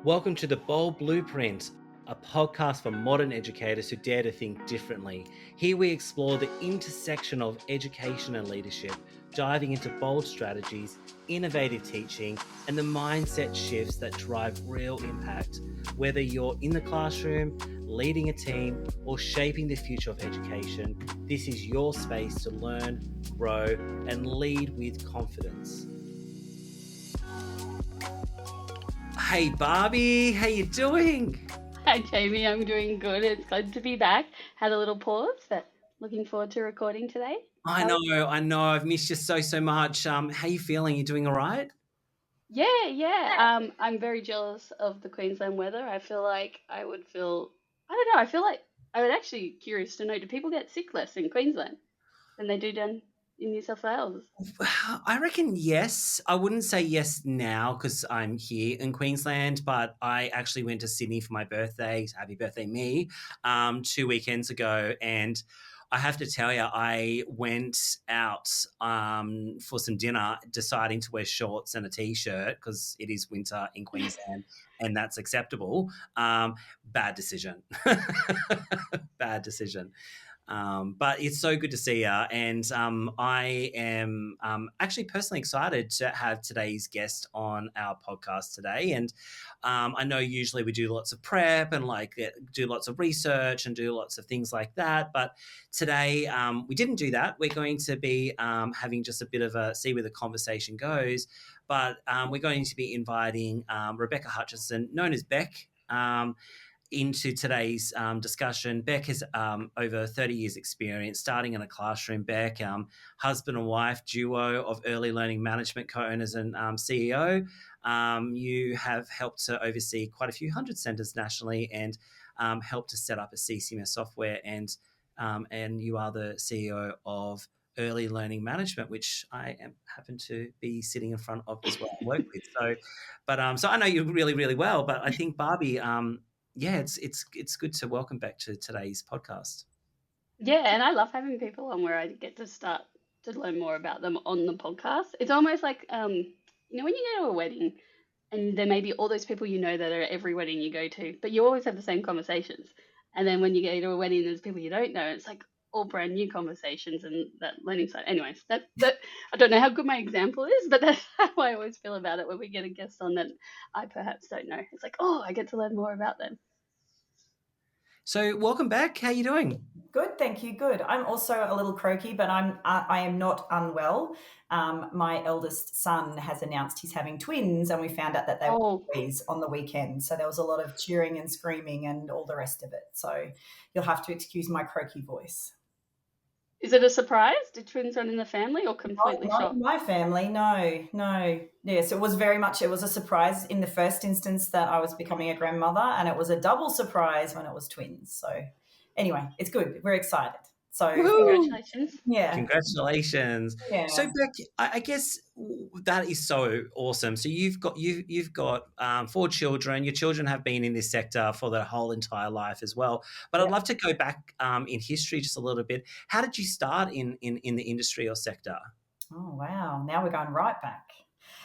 Welcome to The Bold Blueprint, a podcast for modern educators who dare to think differently. Here we explore the intersection of education and leadership, diving into bold strategies, innovative teaching, and the mindset shifts that drive real impact. Whether you're in the classroom, leading a team, or shaping the future of education, this is your space to learn, grow, and lead with confidence. Hey Barbie, how you doing? Hi Jamie, I'm doing good. It's good to be back. Had a little pause, but looking forward to recording today. I know. I've missed you so much. How you feeling? You doing all right? Yeah. I'm very jealous of the Queensland weather. I feel like I would feel, I don't know, I feel like I would actually curious to know, do people get sick less in Queensland than they do down in New South Wales? I reckon yes. I wouldn't say yes now because I'm here in Queensland, but I actually went to Sydney for my birthday. Happy birthday, me! 2 weekends ago, and I have to tell you, I went out for some dinner, deciding to wear shorts and a t-shirt because it is winter in Queensland, and that's acceptable. Bad decision. Bad decision. But it's so good to see you. And I am actually personally excited to have today's guest on our podcast today. And I know usually we do lots of prep and do lots of research and do lots of things like that. But today we didn't do that. We're going to be having just a bit of a see where the conversation goes. But we're going to be inviting Rebecca Hutchison, known as Beck, into today's discussion. Beck has over 30 years experience starting in a classroom. Beck, husband and wife duo of early learning management co-owners and CEO. You have helped to oversee quite a few hundred centres nationally and helped to set up a CCMS software, and you are the CEO of Early Learning Management, which I happen to be sitting in front of as well, work with. So I know you really, really well. But I think Barbie, it's good to welcome back to today's podcast. Yeah, and I love having people on where I get to start to learn more about them on the podcast. It's almost like, when you go to a wedding and there may be all those people that are at every wedding you go to, but you always have the same conversations. And then when you go to a wedding, there's people you don't know. It's like all brand new conversations and that learning side. Anyways, that I don't know how good my example is, but that's how I always feel about it when we get a guest on that I perhaps don't know. It's like, oh, I get to learn more about them. So welcome back. How you doing? Good, thank you. Good. I'm also a little croaky, but I am not unwell. My eldest son has announced he's having twins, and we found out that they were boys on the weekend. So there was a lot of cheering and screaming and all the rest of it. So you'll have to excuse my croaky voice. Is it a surprise? Did twins run in the family or completely shocked? Not in my family, no. Yes, it was a surprise in the first instance that I was becoming a grandmother, and it was a double surprise when it was twins. So anyway, it's good. We're excited. So congratulations. Yeah. Congratulations. Yeah. So Beck, I guess that is so awesome. So you've got 4 children. Your children have been in this sector for their whole entire life as well. But I'd love to go back in history just a little bit. How did you start in the industry or sector? Oh, wow. Now we're going right back.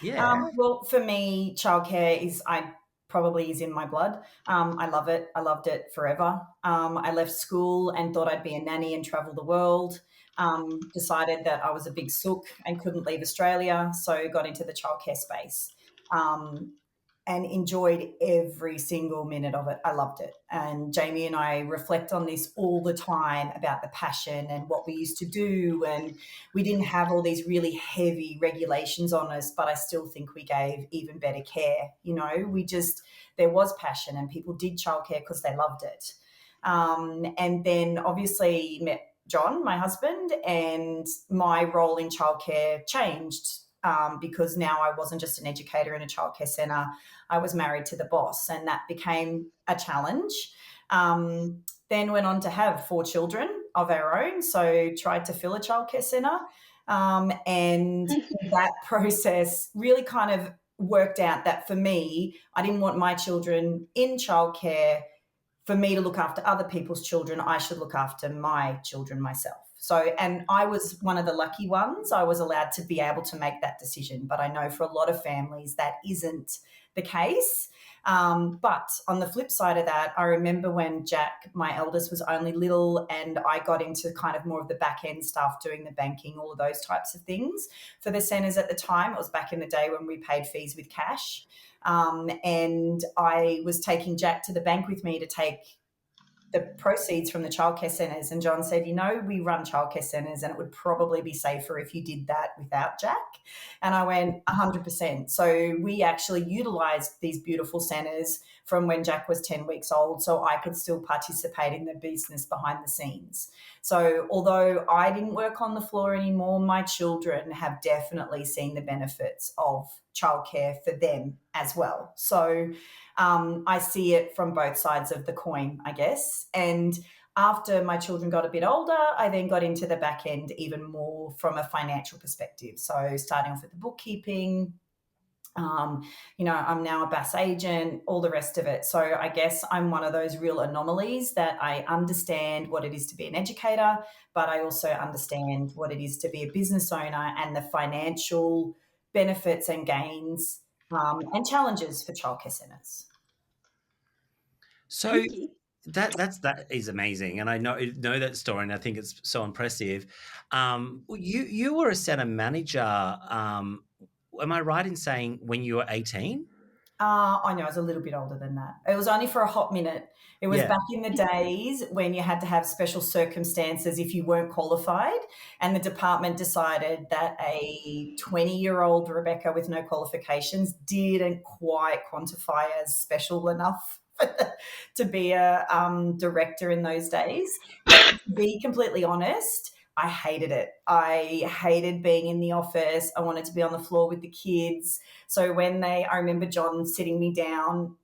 Yeah. Well, for me, childcare probably is in my blood. I love it. I loved it forever. I left school and thought I'd be a nanny and travel the world. Decided that I was a big sook and couldn't leave Australia, so got into the childcare space and enjoyed every single minute of it. I loved it. And Jamie and I reflect on this all the time about the passion and what we used to do. And we didn't have all these really heavy regulations on us, but I still think we gave even better care. There was passion and people did childcare because they loved it. And then obviously met John, my husband, and my role in childcare changed because now I wasn't just an educator in a childcare centre. I was married to the boss, and that became a challenge. Then went on to have 4 children of our own, so tried to fill a childcare centre. And that process really kind of worked out that for me, I didn't want my children in childcare for me to look after other people's children. I should look after my children myself. So, and I was one of the lucky ones. I was allowed to be able to make that decision. But I know for a lot of families that isn't the case. But on the flip side of that, I remember when Jack, my eldest, was only little and I got into kind of more of the back end stuff, doing the banking, all of those types of things for the centres at the time. It was back in the day when we paid fees with cash. And I was taking Jack to the bank with me to take the proceeds from the childcare centres. And John said, we run childcare centres and it would probably be safer if you did that without Jack. And I went 100%. So we actually utilised these beautiful centres from when Jack was 10 weeks old so I could still participate in the business behind the scenes. So although I didn't work on the floor anymore, my children have definitely seen the benefits of childcare for them as well. So I see it from both sides of the coin, I guess. And after my children got a bit older, I then got into the back end even more from a financial perspective. So starting off with the bookkeeping, I'm now a BAS agent, all the rest of it. So I guess I'm one of those real anomalies that I understand what it is to be an educator, but I also understand what it is to be a business owner and the financial benefits and gains and challenges for childcare centres. So that is amazing, and I know that story, and I think it's so impressive. You were a centre manager. Am I right in saying when you were 18? I know, I was a little bit older than that. It was only for a hot minute. It was back in the days when you had to have special circumstances if you weren't qualified, and the department decided that a 20-year-old Rebecca with no qualifications didn't quite quantify as special enough to be a director in those days. But to be completely honest, I hated it. I hated being in the office. I wanted to be on the floor with the kids. So I remember John sitting me down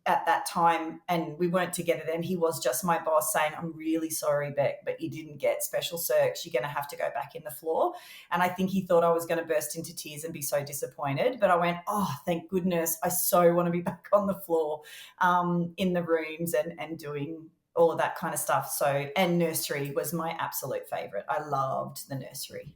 at that time, and we weren't together then. He was just my boss, saying, "I'm really sorry, Beck, but you didn't get special circs. You're going to have to go back in the floor." And I think he thought I was going to burst into tears and be so disappointed. But I went, "Oh, thank goodness. I so want to be back on the floor in the rooms and doing all of that kind of stuff." So, and nursery was my absolute favourite. I loved the nursery.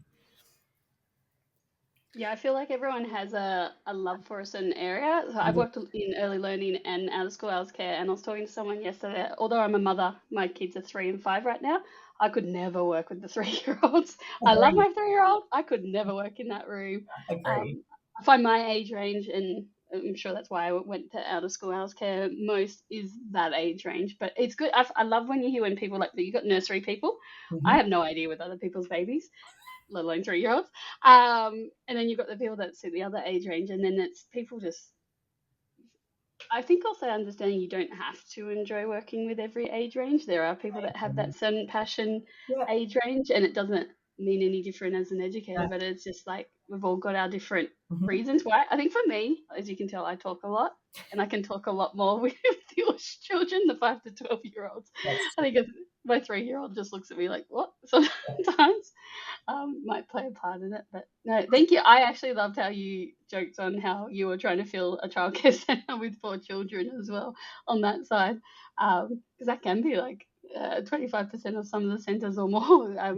Yeah, I feel like everyone has a love for a certain area. So I've worked in early learning and out of school hours care, and I was talking to someone yesterday. Although I'm a mother, my kids are 3 and 5 right now. I could never work with the 3-year-olds. I love my 3-year-old. I could never work in that room. I find my age range, and I'm sure that's why I went to out of school hours care most, is that age range. But it's good. I love when you hear when people like that. You got nursery people. I have no idea with other people's babies, let alone 3-year-olds. And then you've got the people that suit the other age range, and then it's people just. I think also understanding you don't have to enjoy working with every age range. There are people that have that certain passion age range, and it doesn't mean any different as an educator, but it's just like we've all got our different reasons why. I think for me, as you can tell, I talk a lot, and I can talk a lot more with the children, the 5 to 12-year-olds. I think my 3-year-old just looks at me like, what? Sometimes might play a part in it, but no, thank you. I actually loved how you joked on how you were trying to fill a childcare centre with 4 children as well on that side, because that can be like 25% of some of the centres or more out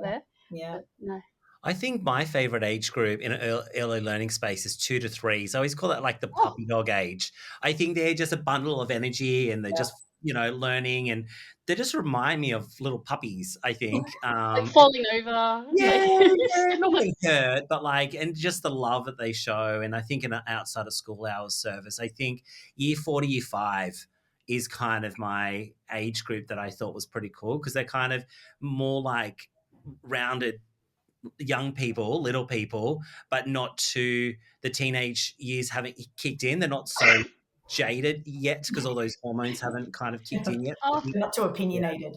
there. Yeah. But no. I think my favorite age group in an early learning space is 2 to 3. So I always call that like the puppy dog age. I think they're just a bundle of energy, and they're just, learning, and they just remind me of little puppies, I think. Like falling over. Yeah, not being hurt, but and just the love that they show. And I think in an outside of school hours service, I think year 4 to year 5 is kind of my age group that I thought was pretty cool, because they're kind of more like rounded young people, little people, but not to the teenage years haven't kicked in. They're not so jaded yet because all those hormones haven't kind of kicked in yet. You're not too opinionated.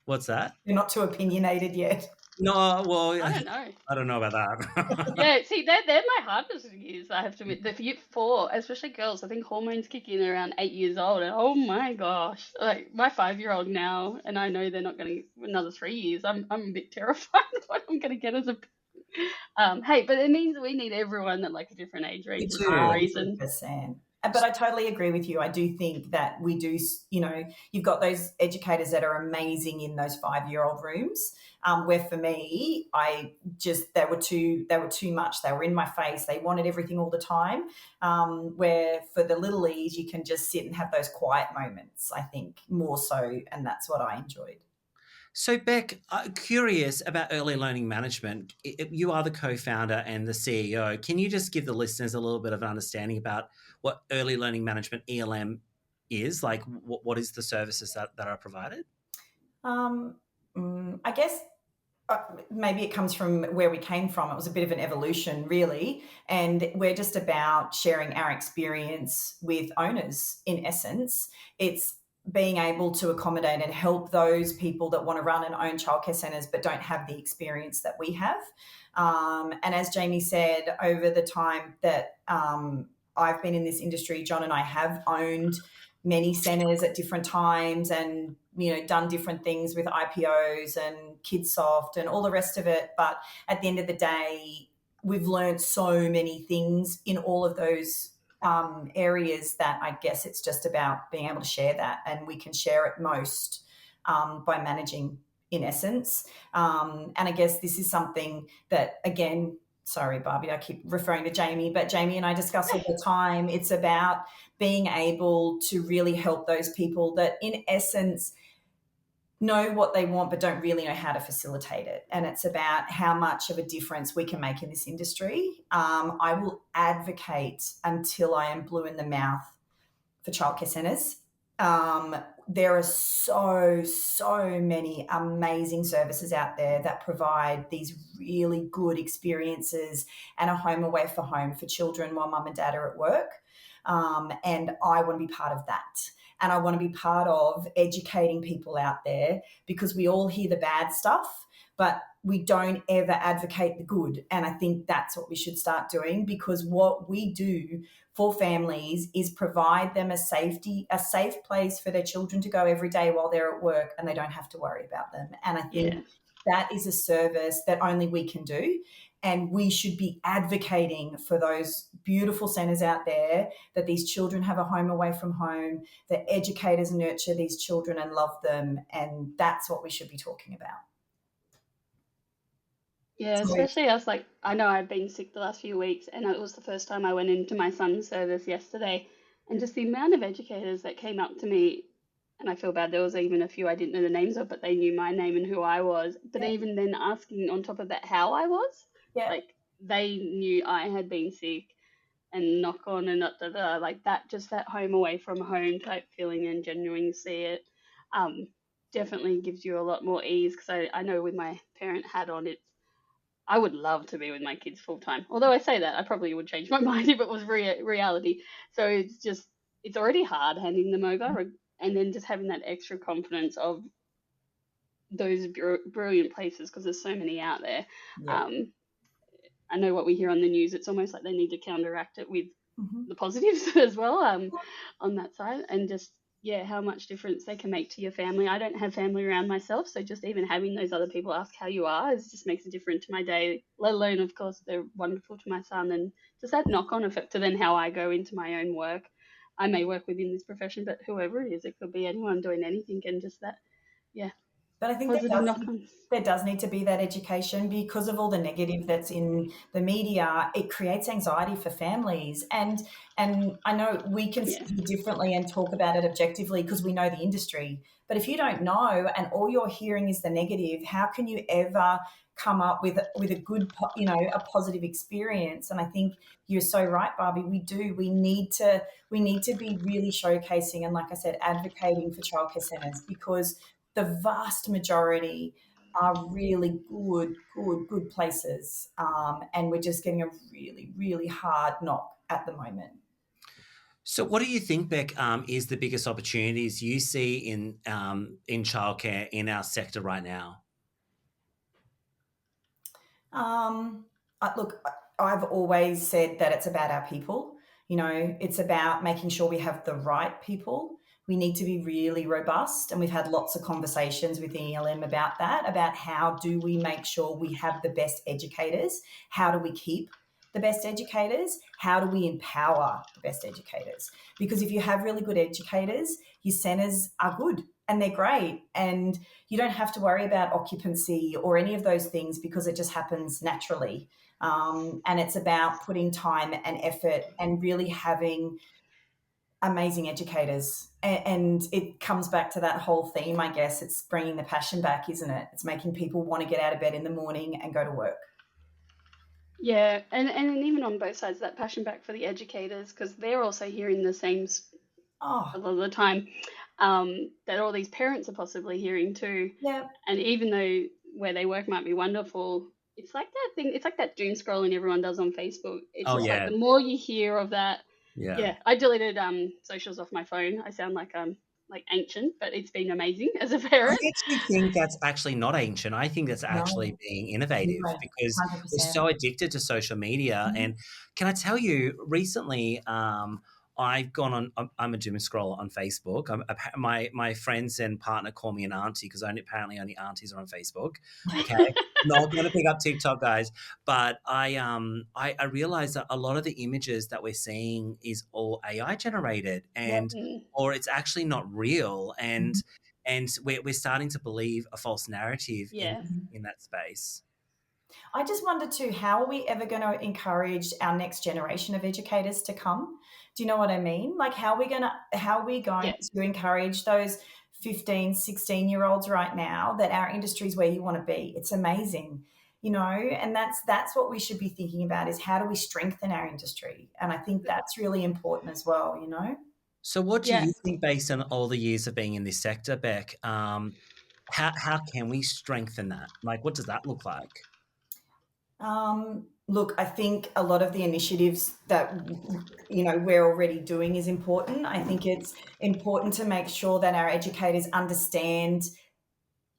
What's that? You're not too opinionated yet. No, well, I don't know. I don't know about that. Yeah, see, they're my hardest years, I have to admit. The year 4, especially girls, I think hormones kick in around 8 years old. And oh my gosh, like my 5-year-old now, and I know they're not going to another 3 years. I'm a bit terrified of what I'm going to get as a. Hey, but it means we need everyone at like a different age range for a reason. 100%. But I totally agree with you. I do think that we do, you've got those educators that are amazing in those 5-year-old rooms, where for me, they were too much. They were in my face. They wanted everything all the time. Where for the little E's, you can just sit and have those quiet moments, I think, more so, and that's what I enjoyed. So, Beck, curious about early learning management. You are the co-founder and the CEO. Can you just give the listeners a little bit of an understanding about what early learning management (ELM) is? Like, what is the services that are provided? I guess maybe it comes from where we came from. It was a bit of an evolution, really, and we're just about sharing our experience with owners. In essence, it's being able to accommodate and help those people that want to run and own childcare centres but don't have the experience that we have. And as Jamie said, over the time that I've been in this industry, John and I have owned many centres at different times and done different things with IPOs and KidSoft and all the rest of it. But at the end of the day, we've learned so many things in all of those areas that I guess it's just about being able to share that, and we can share it most by managing, in essence. And I guess this is something that, again, sorry, Barbi, I keep referring to Jamie, but Jamie and I discuss all the time. It's about being able to really help those people that, in essence, know what they want but don't really know how to facilitate it. And it's about how much of a difference we can make in this industry. I will advocate until I am blue in the mouth for childcare centres. There are so many amazing services out there that provide these really good experiences and a home away for home for children while mum and dad are at work. And I want to be part of that. And I want to be part of educating people out there, because we all hear the bad stuff, but we don't ever advocate the good. And I think that's what we should start doing, because what we do for families is provide them a safe place for their children to go every day while they're at work and they don't have to worry about them. And I think that is a service that only we can do. And we should be advocating for those beautiful centres out there, that these children have a home away from home, that educators nurture these children and love them. And that's what we should be talking about. Yeah, especially us, like, I know I've been sick the last few weeks, and it was the first time I went into my son's service yesterday, and just the amount of educators that came up to me, and I feel bad, there was even a few I didn't know the names of, but they knew my name and who I was, but even then asking on top of that how I was, like, they knew I had been sick, and knock on and like that, just that home away from home type feeling and genuinely see it, definitely gives you a lot more ease, because I know with my parent hat on, I would love to be with my kids full time. Although I say that, I probably would change my mind if it was reality. So it's already hard handing them over, and then just having that extra confidence of those brilliant places, because there's so many out there. I know what we hear on the news, it's almost like they need to counteract it with the positives as well, on that side, and just how much difference they can make to your family. I don't have family around myself, so just even having those other people ask how you are just makes a difference to my day, let alone, of course, they're wonderful to my son, and just that knock-on effect to then how I go into my own work. I may work within this profession, but whoever it is, it could be anyone doing anything, and just that, But I think there does need to be that education, because of all the negative that's in the media. It creates anxiety for families. And I know we can see differently and talk about it objectively because we know the industry. But if you don't know and all you're hearing is the negative, how can you ever come up with a good, a positive experience? And I think you're so right, Barbie. We need to be really showcasing and, like I said, advocating for childcare centres, because the vast majority are really good places, and we're just getting a really, really hard knock at the moment. So, what do you think, Beck, is the biggest opportunities you see in childcare in our sector right now? Look, I've always said that it's about our people. It's about making sure we have the right people. We need to be really robust, and we've had lots of conversations with ELM about that, about how do we make sure we have the best educators, how do we keep the best educators? How do we empower the best educators? Because if you have really good educators, your centres are good and they're great, and you don't have to worry about occupancy or any of those things because it just happens naturally. And it's about putting time and effort and really having amazing educators. And it comes back to that whole theme, I guess. It's bringing the passion back, isn't it? It's making people want to get out of bed in the morning and go to work. Yeah, and even on both sides, that passion back for the educators, because they're also hearing the same a Oh, lot of the time, that all these parents are possibly hearing too. yeah. And even though where they work might be wonderful, it's like that thing, it's like that doom scrolling everyone does on Facebook. It's Oh just like yeah, the more you hear of that, yeah. yeah. I deleted socials off my phone. I sound like ancient, but it's been amazing as a I parent. actually think that's actually not ancient. I think that's actually No, being you're innovative right. because we're 100%. so addicted to social media. Mhm. And can I tell you, recently, I've gone on. I'm a doom scroller on Facebook. My friends and partner call me an auntie because apparently only aunties are on Facebook. Okay, not going to pick up TikTok, guys. But I realized that a lot of the images that we're seeing is all AI generated, Yep. and Mm, or it's actually not real, and Mhm. we're starting to believe a false narrative yeah. in that space. I just wonder too, how are we ever going to encourage our next generation of educators to come? Do you know what I mean? Like how are we going Yeah. to encourage those 15, 16-year-olds right now that our industry is where you want to be? It's amazing. And that's what we should be thinking about, is how do we strengthen our industry? And I think that's really important as well. So, what do Yeah. you think, based on all the years of being in this sector, Beck? How can we strengthen that? Like, what does that look like? Look, I think a lot of the initiatives that we're already doing is important. I think it's important to make sure that our educators understand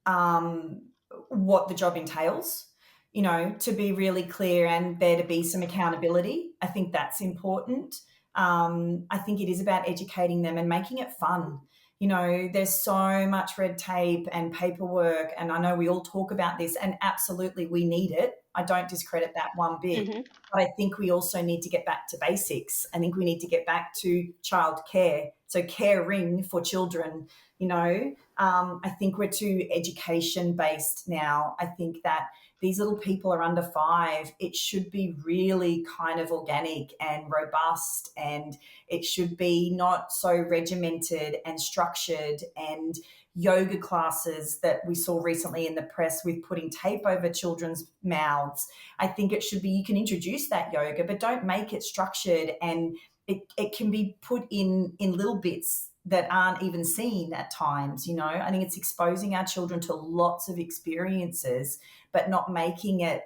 um, what the job entails. To be really clear and there to be some accountability. I think that's important. I think it is about educating them and making it fun. There's so much red tape and paperwork, and I know we all talk about this, and absolutely we need it. I don't discredit that one bit. Hmm. But I think we also need to get back to basics. I think we need to get back to childcare. So caring for children, I think we're too education based now. I think that these little people are under 5. It should be really kind of organic and robust, and it should be not so regimented and structured, and yoga classes that we saw recently in the press with putting tape over children's mouths. I think it should be, you can introduce that yoga, but don't make it structured, and it can be put in little bits that aren't even seen at times. I think it's exposing our children to lots of experiences, but not making it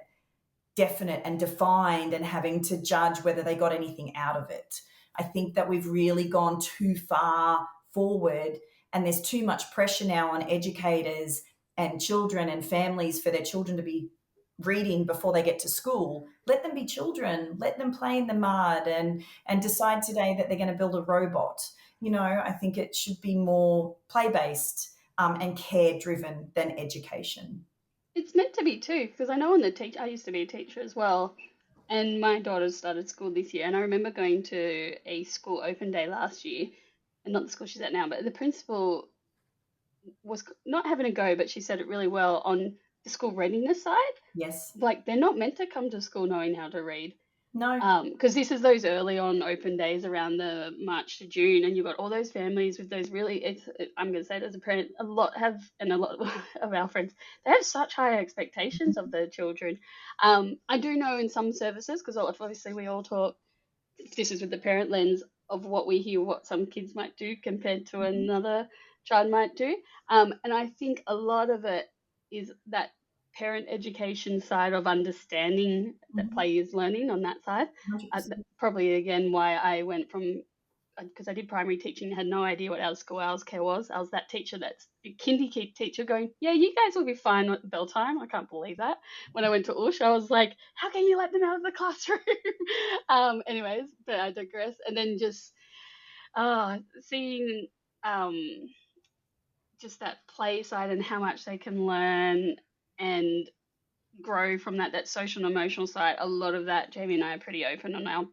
definite and defined and having to judge whether they got anything out of it. I think that we've really gone too far forward, and there's too much pressure now on educators and children and families for their children to be reading before they get to school. Let them be children, let them play in the mud and decide today that they're going to build a robot. I think it should be more play based and care driven than education. It's meant to be too, because I know I used to be a teacher as well, and my daughter started school this year, and I remember going to a school open day last year, and not the school she's at now, but the principal was not having a go, but she said it really well on the school readiness side. Yes. Like they're not meant to come to school knowing how to read. No. Because this is those early on open days around the March to June, and you've got all those families with those really. I'm going to say it as a parent, a lot have, and a lot of our friends, they have such high expectations of the children. I do know in some services, because obviously we all talk. This is with the parent lens of what we hear, what some kids might do compared to another child might do, and I think a lot of it is that parent education side of understanding that Mhm. play is learning on that side. 100%. Probably again why I went from, because I did primary teaching, had no idea what out of school hours care was. I was that teacher, that's a kindy teacher going, yeah, you guys will be fine at bell time. I can't believe that. When I went to Ush, I was like, how can you let them out of the classroom? Anyways, but I digress. And then just seeing um, just that play side and how much they can learn, and grow from that social and emotional side. A lot of that, Jamie and I are pretty open on our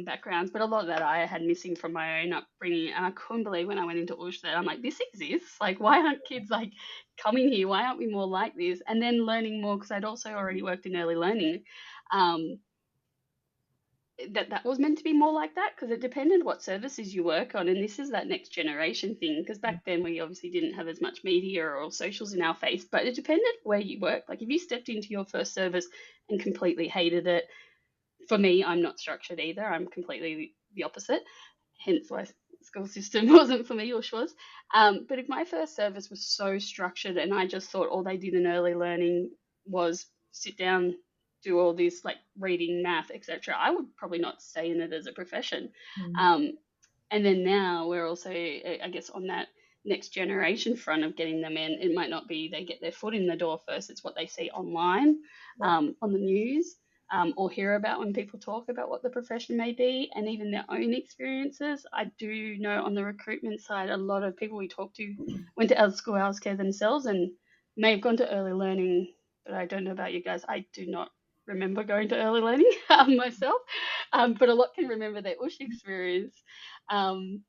backgrounds, but a lot of that I had missing from my own upbringing. And I couldn't believe when I went into Ush that I'm like, this exists. Like, why aren't kids like coming here? Why aren't we more like this? And then learning more, because I'd also already worked in early learning. That was meant to be more like that, because it depended what services you work on, and this is that next generation thing, because back then we obviously didn't have as much media or socials in our face, but it depended where you work. Like if you stepped into your first service and completely hated it, for me, I'm not structured either, I'm completely the opposite, hence why school system wasn't for me, or was. But if my first service was so structured and I just thought all they did in early learning was sit down, do all this like reading, math, etc., I would probably not stay in it as a profession. And then now we're also, I guess, on that next generation front of getting them in. It might not be they get their foot in the door first, it's what they see online, on the news, or hear about when people talk about what the profession may be, and even their own experiences. I do know on the recruitment side, a lot of people we talk to went to school hours care themselves and may have gone to early learning, but I don't know about you guys. I do not remember going to early learning myself, but a lot can remember their USH experience, and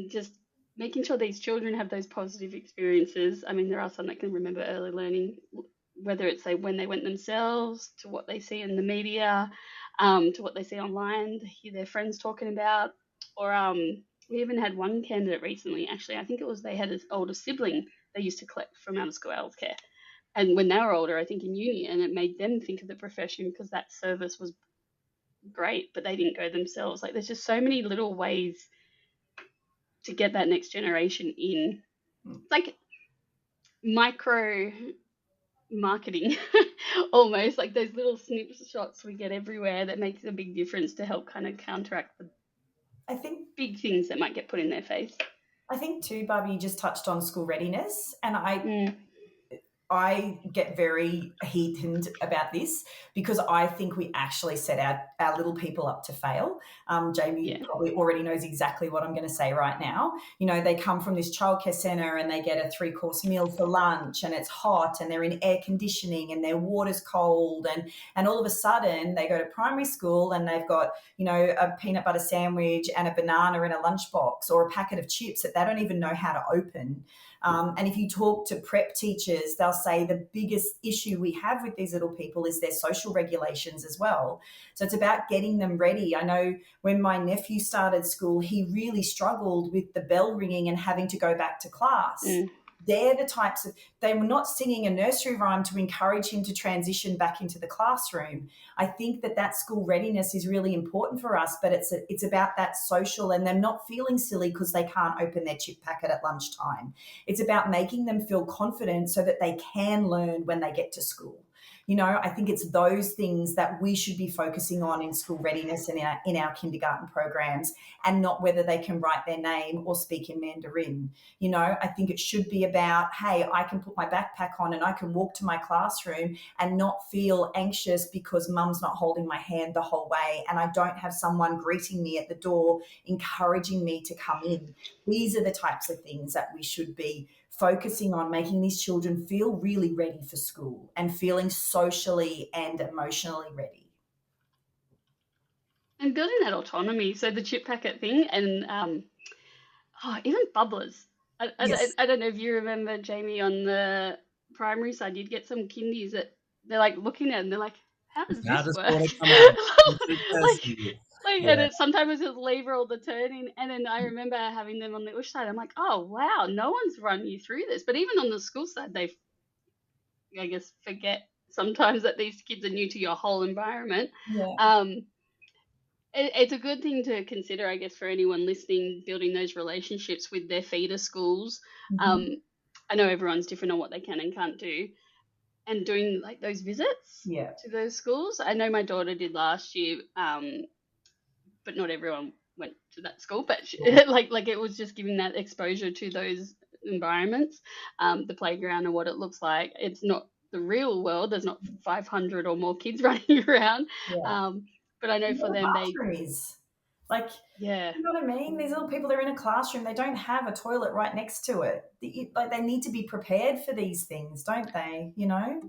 just making sure these children have those positive experiences. I mean, there are some that can remember early learning, whether it's when they went themselves, to what they see in the media, to what they see online, to hear their friends talking about, or we even had one candidate recently, actually, I think it was they had an older sibling they used to collect from out of school health care. And when they were older, I think in uni, and it made them think of the profession because that service was great, but they didn't go themselves. Like there's just so many little ways to get that next generation in. It's like micro marketing almost, like those little snapshots we get everywhere that makes a big difference to help kind of counteract the big things that might get put in their face. I think too, Barbie, you just touched on school readiness, and I get very heated about this because I think we actually set our little people up to fail. Jamie probably already knows exactly what I'm going to say right now. You know, they come from this childcare centre and they get a 3-course meal for lunch, and it's hot and they're in air conditioning and their water's cold, and all of a sudden they go to primary school and they've got, you know, a peanut butter sandwich and a banana in a lunchbox, or a packet of chips that they don't even know how to open. And if you talk to prep teachers, they'll say the biggest issue we have with these little people is their social regulations as well. So it's about getting them ready. I know when my nephew started school, he really struggled with the bell ringing and having to go back to class. They're the types of, they were not singing a nursery rhyme to encourage him to transition back into the classroom. I think that school readiness is really important for us, but it's about that social and them not feeling silly because they can't open their chip packet at lunchtime. It's about making them feel confident so that they can learn when they get to school. You know, I think it's those things that we should be focusing on in school readiness and in our kindergarten programs, and not whether they can write their name or speak in Mandarin. You know, I think it should be about, hey, I can put my backpack on and I can walk to my classroom and not feel anxious because mum's not holding my hand the whole way and I don't have someone greeting me at the door, encouraging me to come in. These are the types of things that we should be focusing on, making these children feel really ready for school and feeling socially and emotionally ready. And building that autonomy. So the chip packet thing, and even bubblers. I don't know if you remember, Jamie, on the primary side, you'd get some kindies that they're like looking at and they're like, how does this work? And sometimes it's lever or the turning. And then I remember having them on the USH side. I'm like, oh, wow, no one's run you through this. But even on the school side, they, I guess, forget sometimes that these kids are new to your whole environment. It's a good thing to consider, I guess, for anyone listening, building those relationships with their feeder schools. I know everyone's different on what they can and can't do, and doing like those visits to those schools. I know my daughter did last year, but not everyone went to that school. But like it was just giving that exposure to those environments, the playground and what it looks like. It's not the real world. There's not 500 or more kids running around. But I know for them, like, you know what I mean? These little people, they're in a classroom. They don't have a toilet right next to it. Like, they need to be prepared for these things, don't they? You know?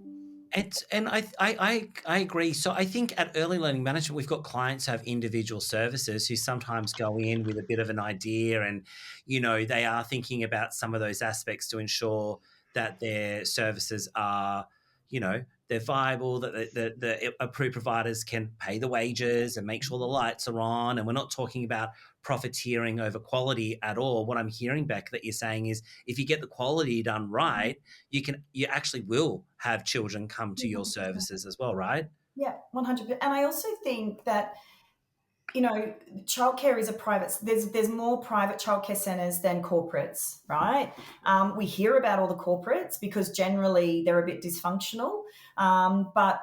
I agree. So I think at early learning management, we've got clients who have individual services who sometimes go in with a bit of an idea, and they are thinking about some of those aspects to ensure that their services are, they're viable, that the approved providers can pay the wages and make sure the lights are on, and we're not talking about profiteering over quality at all. What I'm hearing, Beck, that you're saying is if you get the quality done right, you actually will have children come to your 100%. services as well, right? Yeah, 100%. And I also think that childcare is a private. There's more private childcare centres than corporates, right? We hear about all the corporates because generally they're a bit dysfunctional, but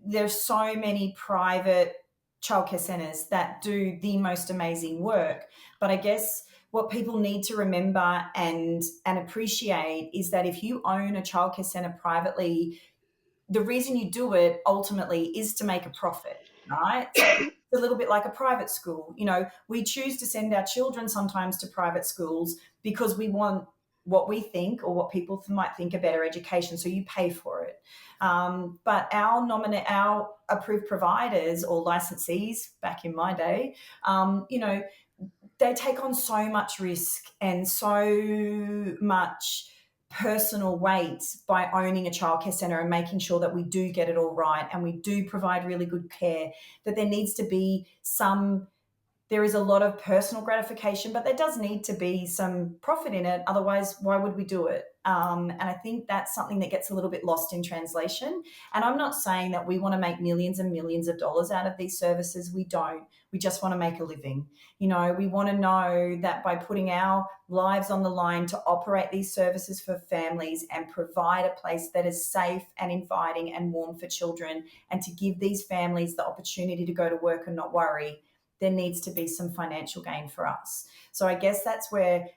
there's so many private childcare centres that do the most amazing work. But I guess what people need to remember and appreciate is that if you own a childcare centre privately, the reason you do it ultimately is to make a profit, right? So it's a little bit like a private school. We choose to send our children sometimes to private schools because we want what we think or what people might think a better education. So you pay for it. But our approved providers or licensees back in my day, they take on so much risk and so much personal weight by owning a childcare centre and making sure that we do get it all right and we do provide really good care, that there needs to be there is a lot of personal gratification, but there does need to be some profit in it. Otherwise, why would we do it? And I think that's something that gets a little bit lost in translation. And I'm not saying that we want to make millions and millions of dollars out of these services. We don't. We just want to make a living. We want to know that by putting our lives on the line to operate these services for families and provide a place that is safe and inviting and warm for children, and to give these families the opportunity to go to work and not worry, there needs to be some financial gain for us. So I guess that's where,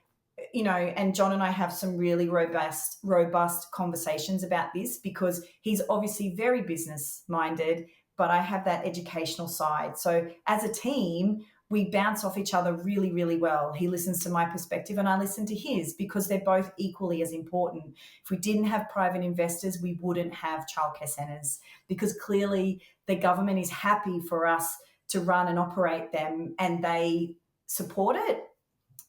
and John and I have some really robust conversations about this because he's obviously very business minded, but I have that educational side. So as a team, we bounce off each other really, really well. He listens to my perspective and I listen to his because they're both equally as important. If we didn't have private investors, we wouldn't have childcare centres because clearly the government is happy for us to run and operate them and they support it.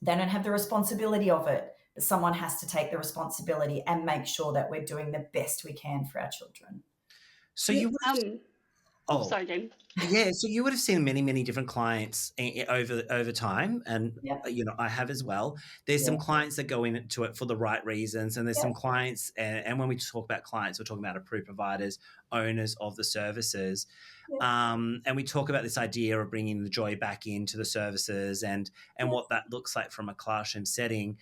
They don't have the responsibility of it, but someone has to take the responsibility and make sure that we're doing the best we can for our children. So you would sorry, James. Yeah, so you would have seen many, many different clients over time, and Yeah. I have as well. There's some clients that go into it for the right reasons, and there's some clients, and when we talk about clients, we're talking about approved providers, owners of the services, and we talk about this idea of bringing the joy back into the services and what that looks like from a classroom setting.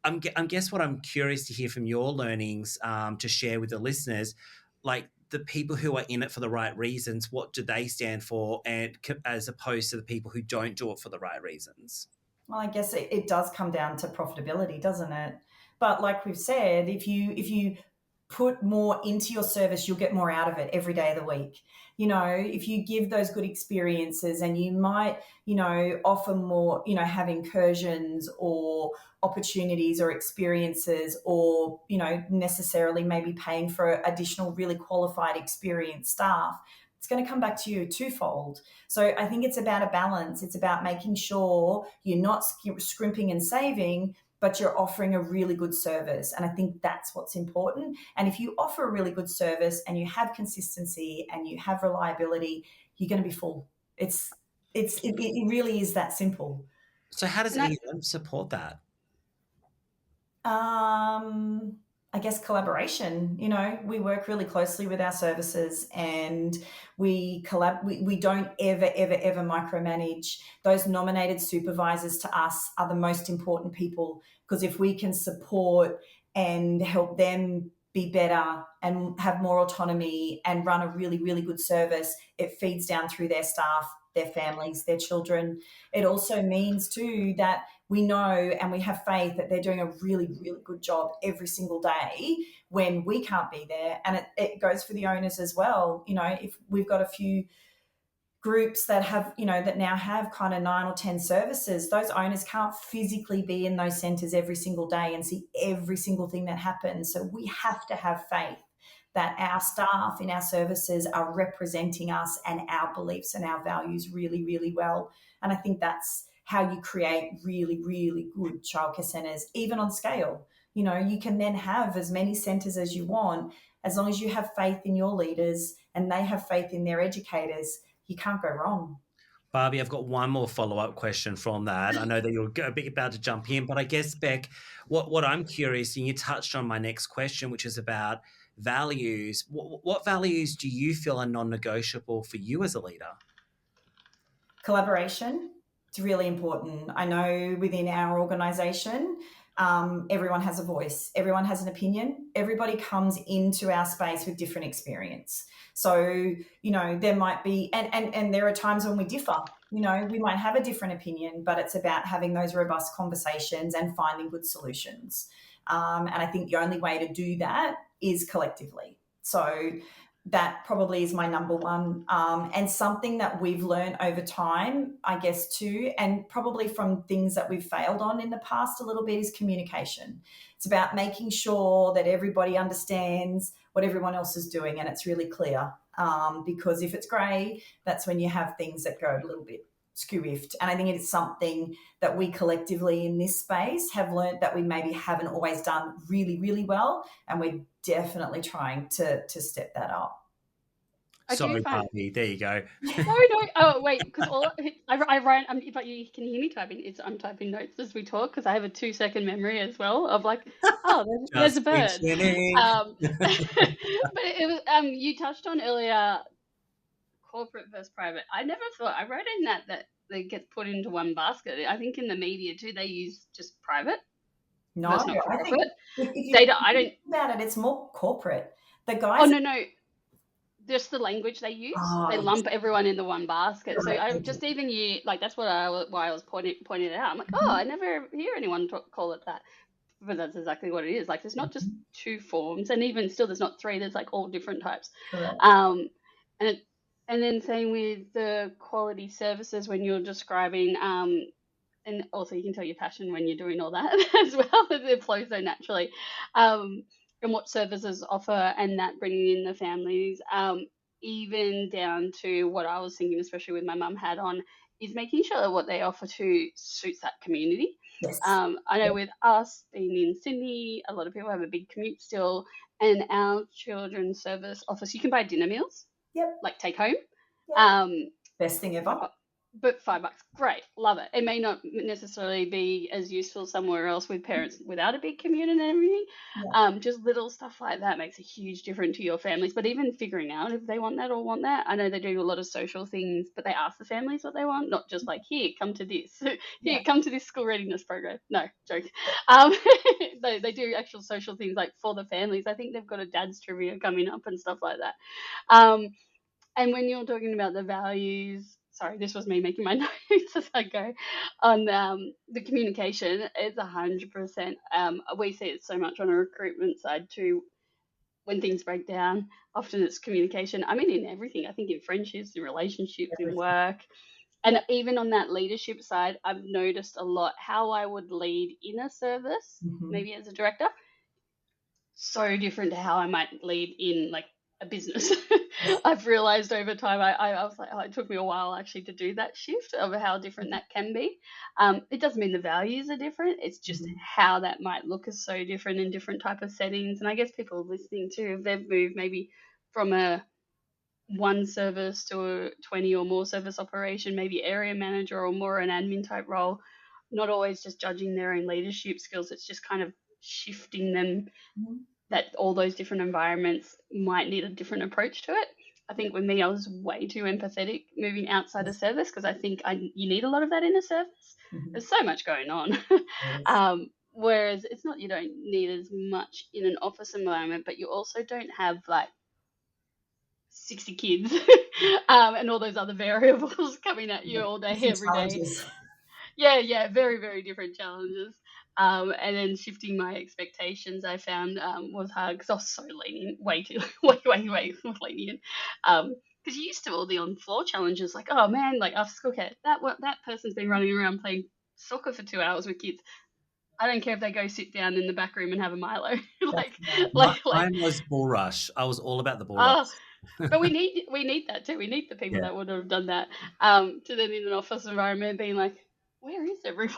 I'm guess what I'm curious to hear from your learnings to share with the listeners, like the people who are in it for the right reasons, what do they stand for, and as opposed to the people who don't do it for the right reasons? Well, I guess it does come down to profitability, doesn't it? But like we've said, if you put more into your service, you'll get more out of it every day of the week. If you give those good experiences and you might, offer more, have incursions or opportunities or experiences or, necessarily maybe paying for additional really qualified, experienced staff, it's going to come back to you twofold. So I think it's about a balance. It's about making sure you're not scrimping and saving, but you're offering a really good service. And I think that's what's important. And if you offer a really good service and you have consistency and you have reliability, you're going to be full. It really is that simple. So how does anyone support that? I guess collaboration. We work really closely with our services and we don't ever micromanage. Those nominated supervisors to us are the most important people, because if we can support and help them be better and have more autonomy and run a really, really good service, it feeds down through their staff, their families, their children. It also means too that we know and we have faith that they're doing a really, really good job every single day when we can't be there. And it goes for the owners as well. If we've got a few groups that have, that now have kind of 9 or 10 services, those owners can't physically be in those centres every single day and see every single thing that happens. So we have to have faith that our staff in our services are representing us and our beliefs and our values really, really well. And I think that's how you create really, really good childcare centres, even on scale. You know, you can then have as many centres as you want, as long as you have faith in your leaders and they have faith in their educators. You can't go wrong. Barbie, I've got one more follow-up question from that. I know that you're a bit about to jump in, but I guess, Beck, what I'm curious, and you touched on my next question, which is about values. What values do you feel are non-negotiable for you as a leader? Collaboration, it's really important. I know within our organisation, everyone has a voice, everyone has an opinion, everybody comes into our space with different experience. So, you know, there might be, and there are times when we differ. You know, we might have a different opinion, but it's about having those robust conversations and finding good solutions. And I think the only way to do that is collectively. So that probably is my number one. And something that we've learned over time, I guess, too, and probably from things that we've failed on in the past a little bit, is communication. It's about making sure that everybody understands what everyone else is doing and it's really clear. Because if it's grey, that's when you have things that go a little bit skew-iffed. And I think it is something that we collectively in this space have learned that we maybe haven't always done really, really well. And we're definitely trying to step that up. Sorry, Barbie. There you go. No. Oh, wait, because all I write. But you can hear me typing. I'm typing notes as we talk because I have a 2-second memory as well of like, oh, there's a bird. But it was you touched on earlier corporate versus private. I never thought I wrote in that they get put into one basket. I think in the media too they use just private. No, not for I profit. think I don't about it. It's more corporate. The guys. Oh no. Just the language they use, they lump everyone into one basket. So I just even that's why I was pointing it out. I'm like, oh, I never hear anyone call it that, but that's exactly what it is. Like, there's not just 2 forms, and even still, there's not 3. There's like all different types. Correct. And then same with the quality services when you're describing, and also you can tell your passion when you're doing all that as well. It flows so naturally. And what services offer, and that bringing in the families, even down to what I was thinking, especially with my mum hat on, is making sure that what they offer to suits that community. Yes. I know with us being in Sydney, a lot of people have a big commute still, and our children's service offers, you can buy dinner meals, like take home. Best thing ever. But $5, great, love it. It may not necessarily be as useful somewhere else with parents without a big commute and everything. Just little stuff like that makes a huge difference to your families. But even figuring out if they want that or want that. I know they do a lot of social things, but they ask the families what they want, not just like, here, come to this. Here, come to this school readiness program. No, joke. They do actual social things like for the families. I think they've got a dad's trivia coming up and stuff like that. And when you're talking about the values, sorry, this was me making my notes as I go, on the communication, it's 100%. We see it so much on a recruitment side too. When things break down, often it's communication. I mean, in everything. I think in friendships, in relationships, in work. And even on that leadership side, I've noticed a lot how I would lead in a service, maybe as a director, so different to how I might lead in like a business. I've realized over time, I was like, it took me a while actually to do that shift of how different that can be. It doesn't mean the values are different. It's just how that might look is so different in different type of settings. And I guess people listening too, if they've moved maybe from a one service to a 20 or more service operation, maybe area manager or more an admin type role, not always just judging their own leadership skills. It's just kind of shifting them that all those different environments might need a different approach to it. I think with me, I was way too empathetic moving outside of service because I think you need a lot of that in a service. There's so much going on. Whereas it's not, you don't need as much in an office environment, but you also don't have like 60 kids and all those other variables coming at you all day, every day. Yeah, very, very different challenges. And then shifting my expectations, I found was hard because I was so lenient, way lenient. Because you used to all the on-floor challenges, like, oh man, like after school, okay, that person's been running around playing soccer for 2 hours with kids. I don't care if they go sit down in the back room and have a Milo. like, My, like, mine was Bull Rush. I was all about the Bull Rush. oh, but we need that too. We need the people Yeah. that would have done that. To then in an office environment being like, where is everyone?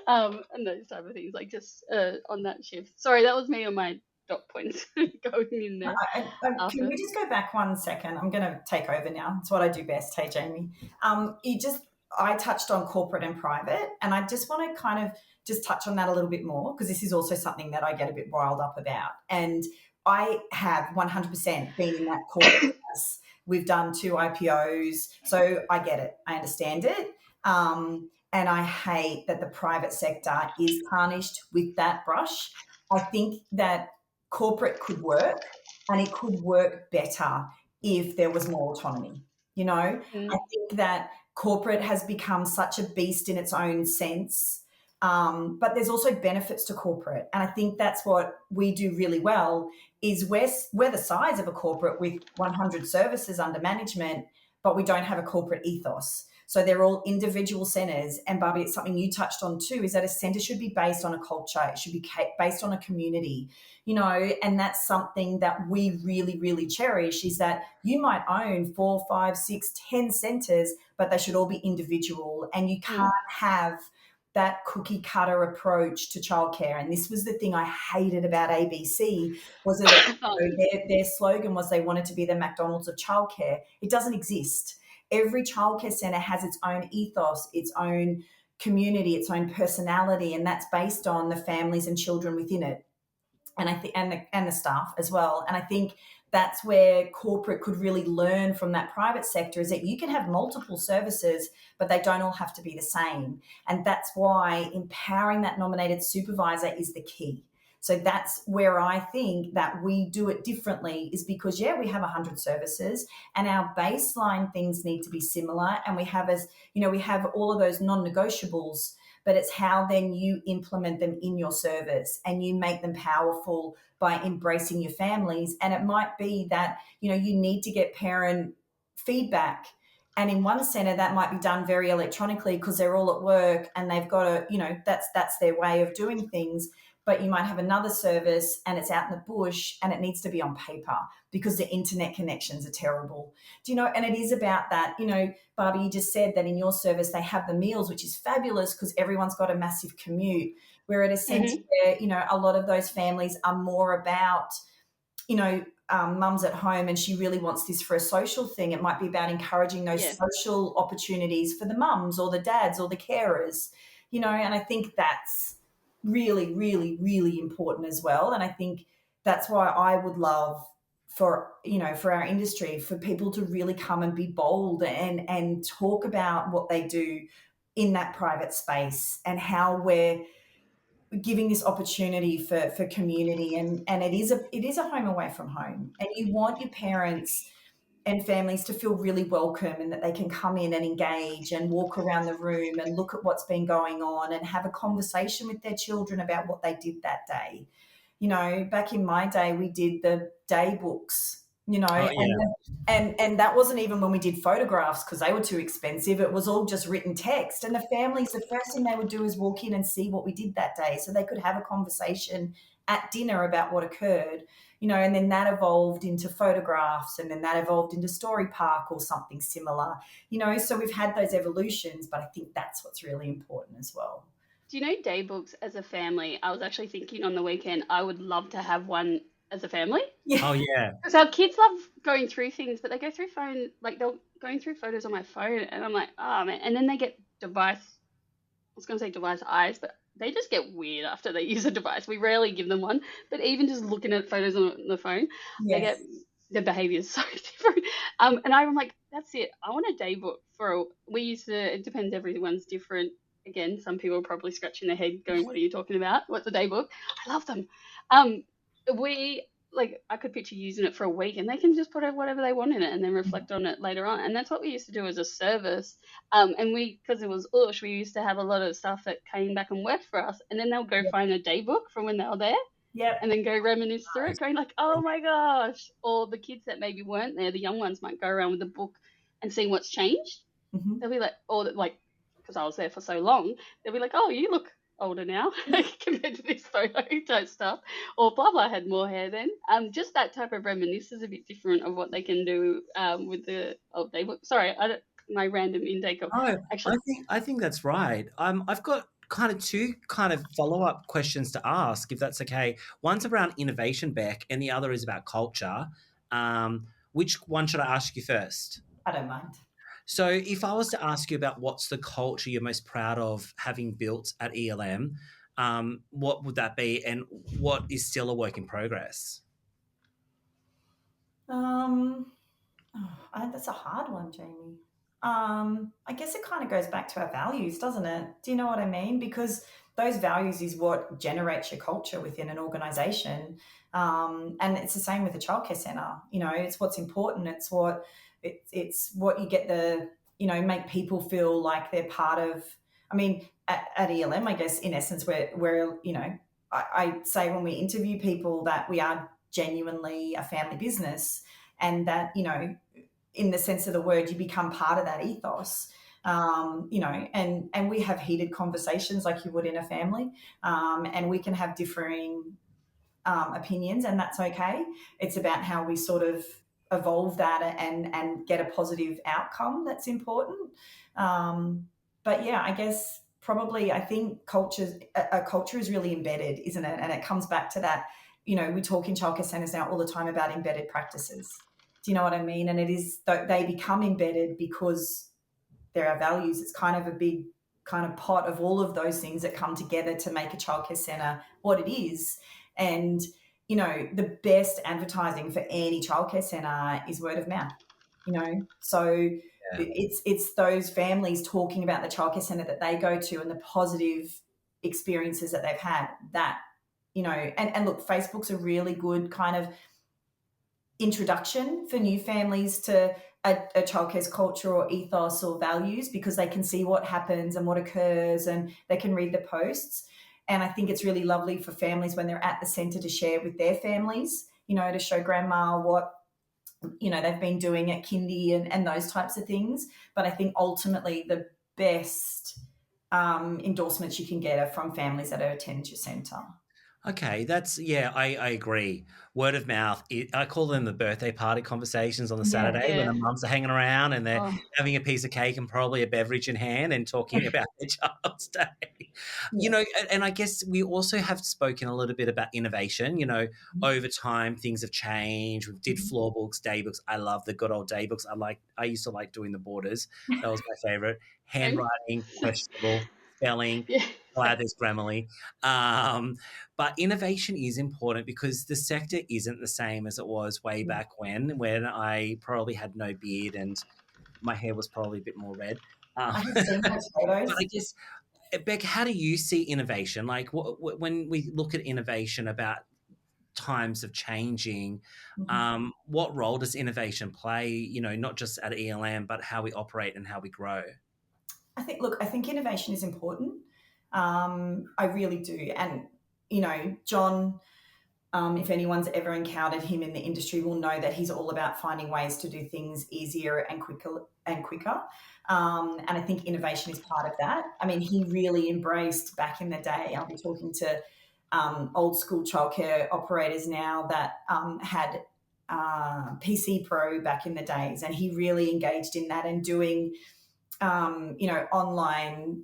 And those type of things, like just on that shift. Sorry, that was me on my dot points going in there. Can we just go back 1 second? I'm going to take over now. It's what I do best. Hey, Jamie. I touched on corporate and private, and I just want to kind of just touch on that a little bit more, because this is also something that I get a bit riled up about. And I have 100% been in that corporate class. We've done 2 IPOs, so I get it. I understand it. And I hate that the private sector is tarnished with that brush. I think that corporate could work, and it could work better if there was more autonomy. You know, I think that corporate has become such a beast in its own sense, but there's also benefits to corporate, and I think that's what we do really well. Is we're the size of a corporate with 100 services under management, but we don't have a corporate ethos. So they're all individual centres. And Barbi, it's something you touched on too, is that a centre should be based on a culture. It should be based on a community, you know, and that's something that we really, really cherish, is that you might own 4, 5, 6, 10 centres, but they should all be individual, and you can't have that cookie cutter approach to childcare. And this was the thing I hated about ABC, was that their slogan was they wanted to be the McDonald's of childcare. It doesn't exist. Every childcare centre has its own ethos, its own community, its own personality, and that's based on the families and children within it, and I think and the staff as well. And I think that's where corporate could really learn from that private sector, is that you can have multiple services, but they don't all have to be the same. And that's why empowering that nominated supervisor is the key. So that's where I think that we do it differently, is because, we have 100 services and our baseline things need to be similar. And we have, we have all of those non-negotiables, but it's how then you implement them in your service and you make them powerful by embracing your families. And it might be that, you need to get parent feedback. And in one centre, that might be done very electronically because they're all at work and they've got to, that's their way of doing things. But you might have another service and it's out in the bush and it needs to be on paper because the internet connections are terrible. And it is about that. Barbi, you just said that in your service they have the meals, which is fabulous because everyone's got a massive commute. We're at a centre where, a lot of those families are more about, mum's at home and she really wants this for a social thing. It might be about encouraging those social opportunities for the mums or the dads or the carers, and I think that's really, really, really important as well. And I think that's why I would love for our industry, for people to really come and be bold and talk about what they do in that private space and how we're giving this opportunity for community. And it is a home away from home, and you want your parents and families to feel really welcome and that they can come in and engage and walk around the room and look at what's been going on and have a conversation with their children about what they did that day. Back in my day, we did the day books, and that wasn't even when we did photographs because they were too expensive. It was all just written text. And the families, the first thing they would do is walk in and see what we did that day so they could have a conversation at dinner about what occurred. And then that evolved into photographs, and then that evolved into Story Park or something similar, so we've had those evolutions, but I think that's what's really important as well. Do you know day books as a family? I was actually thinking on the weekend, I would love to have one as a family. Yeah. Oh, yeah. Because our kids love going through things, but they go through phone, like they're going through photos on my phone, and I'm like, oh, man. And then they get device eyes, but they just get weird after they use a device. We rarely give them one, but even just looking at photos on the phone, their behavior is so different. And I'm like, that's it. I want a day book it depends, everyone's different. Again, some people are probably scratching their head going, what are you talking about? What's a day book? I love them. I could picture using it for a week and they can just put whatever they want in it and then reflect on it later on. And that's what we used to do as a service. And because it was USH, we used to have a lot of stuff that came back and worked for us. And then they'll go find a day book from when they were there. Yep. And then go reminisce through it, going like, oh my gosh. Or the kids that maybe weren't there, the young ones might go around with the book and see what's changed. They'll be like, because I was there for so long, they'll be like, oh, you look older now compared to this photo type stuff, or blah blah had more hair then. Just that type of reminisce is a bit different of what they can do with the old daybook. Sorry, I don't, my random intake of Oh, actually. I think that's right. I've got kind of two kind of follow-up questions to ask, if that's okay. One's around innovation, Beck, and the other is about culture. Which one should I ask you first? I don't mind. So, if I was to ask you about what's the culture you're most proud of having built at ELM, what would that be, and what is still a work in progress? Um, that's a hard one, Jamie. I guess it kind of goes back to our values, doesn't it? Do you know what I mean? Because those values is what generates your culture within an organization. And it's the same with the childcare center. You know, it's what's important. It's what you get make people feel like they're part of. I mean, at ELM, I guess in essence, we're I say when we interview people that we are genuinely a family business, and that in the sense of the word, you become part of that ethos. And we have heated conversations like you would in a family, and we can have differing opinions, and that's okay. It's about how we sort of evolve that and get a positive outcome. That's important. But yeah, I guess probably I think a culture is really embedded, isn't it? And it comes back to that. We talk in childcare centres now all the time about embedded practices. Do you know what I mean? And it is they become embedded because they're our values. It's kind of a big kind of pot of all of those things that come together to make a childcare centre what it is. And the best advertising for any childcare centre is word of mouth. So it's those families talking about the childcare centre that they go to and the positive experiences that they've had. That and look, Facebook's a really good kind of introduction for new families to a childcare's culture or ethos or values, because they can see what happens and what occurs, and they can read the posts. And I think it's really lovely for families when they're at the centre to share with their families, to show grandma what they've been doing at kindy and those types of things. But I think ultimately the best endorsements you can get are from families that attend your centre. Okay, I agree. Word of mouth. I call them the birthday party conversations on the Saturday when Yeah. the mums are hanging around and they're Oh, having a piece of cake and probably a beverage in hand and talking about their child's day. Yeah. And I guess we also have spoken a little bit about innovation. Over time things have changed. We did floor books, day books. I love the good old day books. I used to like doing the borders. That was my favorite. same. Handwriting, questionable, spelling. Yeah. Glad there's Grammarly. But innovation is important because the sector isn't the same as it was way back when I probably had no beard and my hair was probably a bit more red. I have seen those But I photos. guess, Beck, how do you see innovation? Like when we look at innovation about times of changing, what role does innovation play, not just at ELM, but how we operate and how we grow? I think innovation is important. I really do. And, John, if anyone's ever encountered him in the industry, will know that he's all about finding ways to do things easier and quicker. And I think innovation is part of that. I mean, he really embraced back in the day. I'll be talking to old school childcare operators now that had PC Pro back in the days, and he really engaged in that and doing online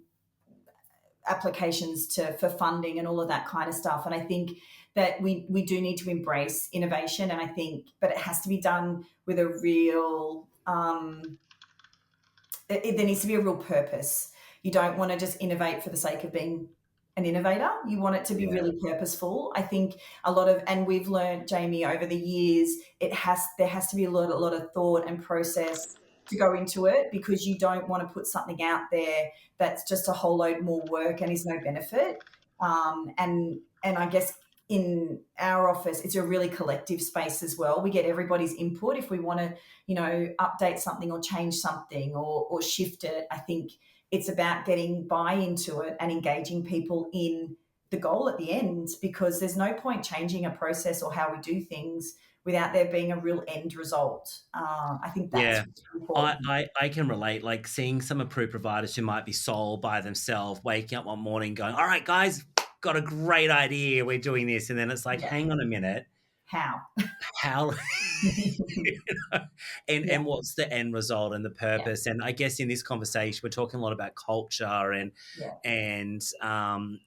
applications for funding and all of that kind of stuff. And I think that we do need to embrace innovation, and but it has to be done with a real, there needs to be a real purpose. You don't want to just innovate for the sake of being an innovator. You want it to be really purposeful. I think and we've learned, Jamie, over the years, there has to be a lot of thought and process to go into it, because you don't want to put something out there that's just a whole load more work and is no benefit. And I guess in our office, it's a really collective space as well. We get everybody's input if we want to, update something or change something or shift it. I think it's about getting buy-in to it and engaging people in the goal at the end, because there's no point changing a process or how we do things without there being a real end result. I think that's Yeah. really important. I can relate, like seeing some approved providers who might be sole by themselves, waking up one morning going, all right, guys, got a great idea. We're doing this. And then it's like, Yeah. hang on a minute. How? How you know, Yeah, and what's the end result and the yeah, purpose? And I guess in this conversation we're talking a lot about culture yeah, and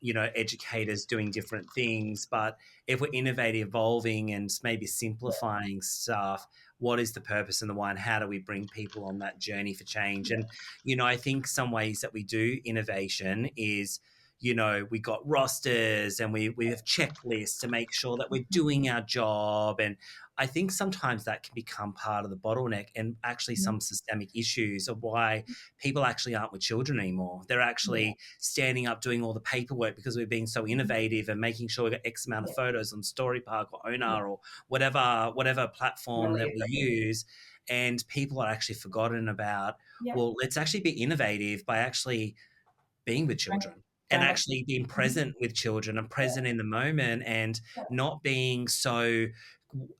you know, educators doing different things, but if we're innovative, evolving and maybe simplifying stuff, what is the purpose and the why, and how do we bring people on that journey for change? yeah. And you know, I think some ways that we do innovation is, you know, we got rosters and we have checklists to make sure that we're doing our job. And I think sometimes that can become part of the bottleneck and actually Mhm. some systemic issues of why people actually aren't with children anymore. They're Yeah, actually standing up doing all the paperwork because we're being so innovative and making sure we got X amount of yeah, photos on Story Park or yeah. Onar or whatever platform Totally that we agree. use. And people are actually forgotten about, Yeah, well, let's actually be innovative by actually being with don't, children and don't let. actually being Mhm. present with children and Yeah, present in the moment and yeah, not being so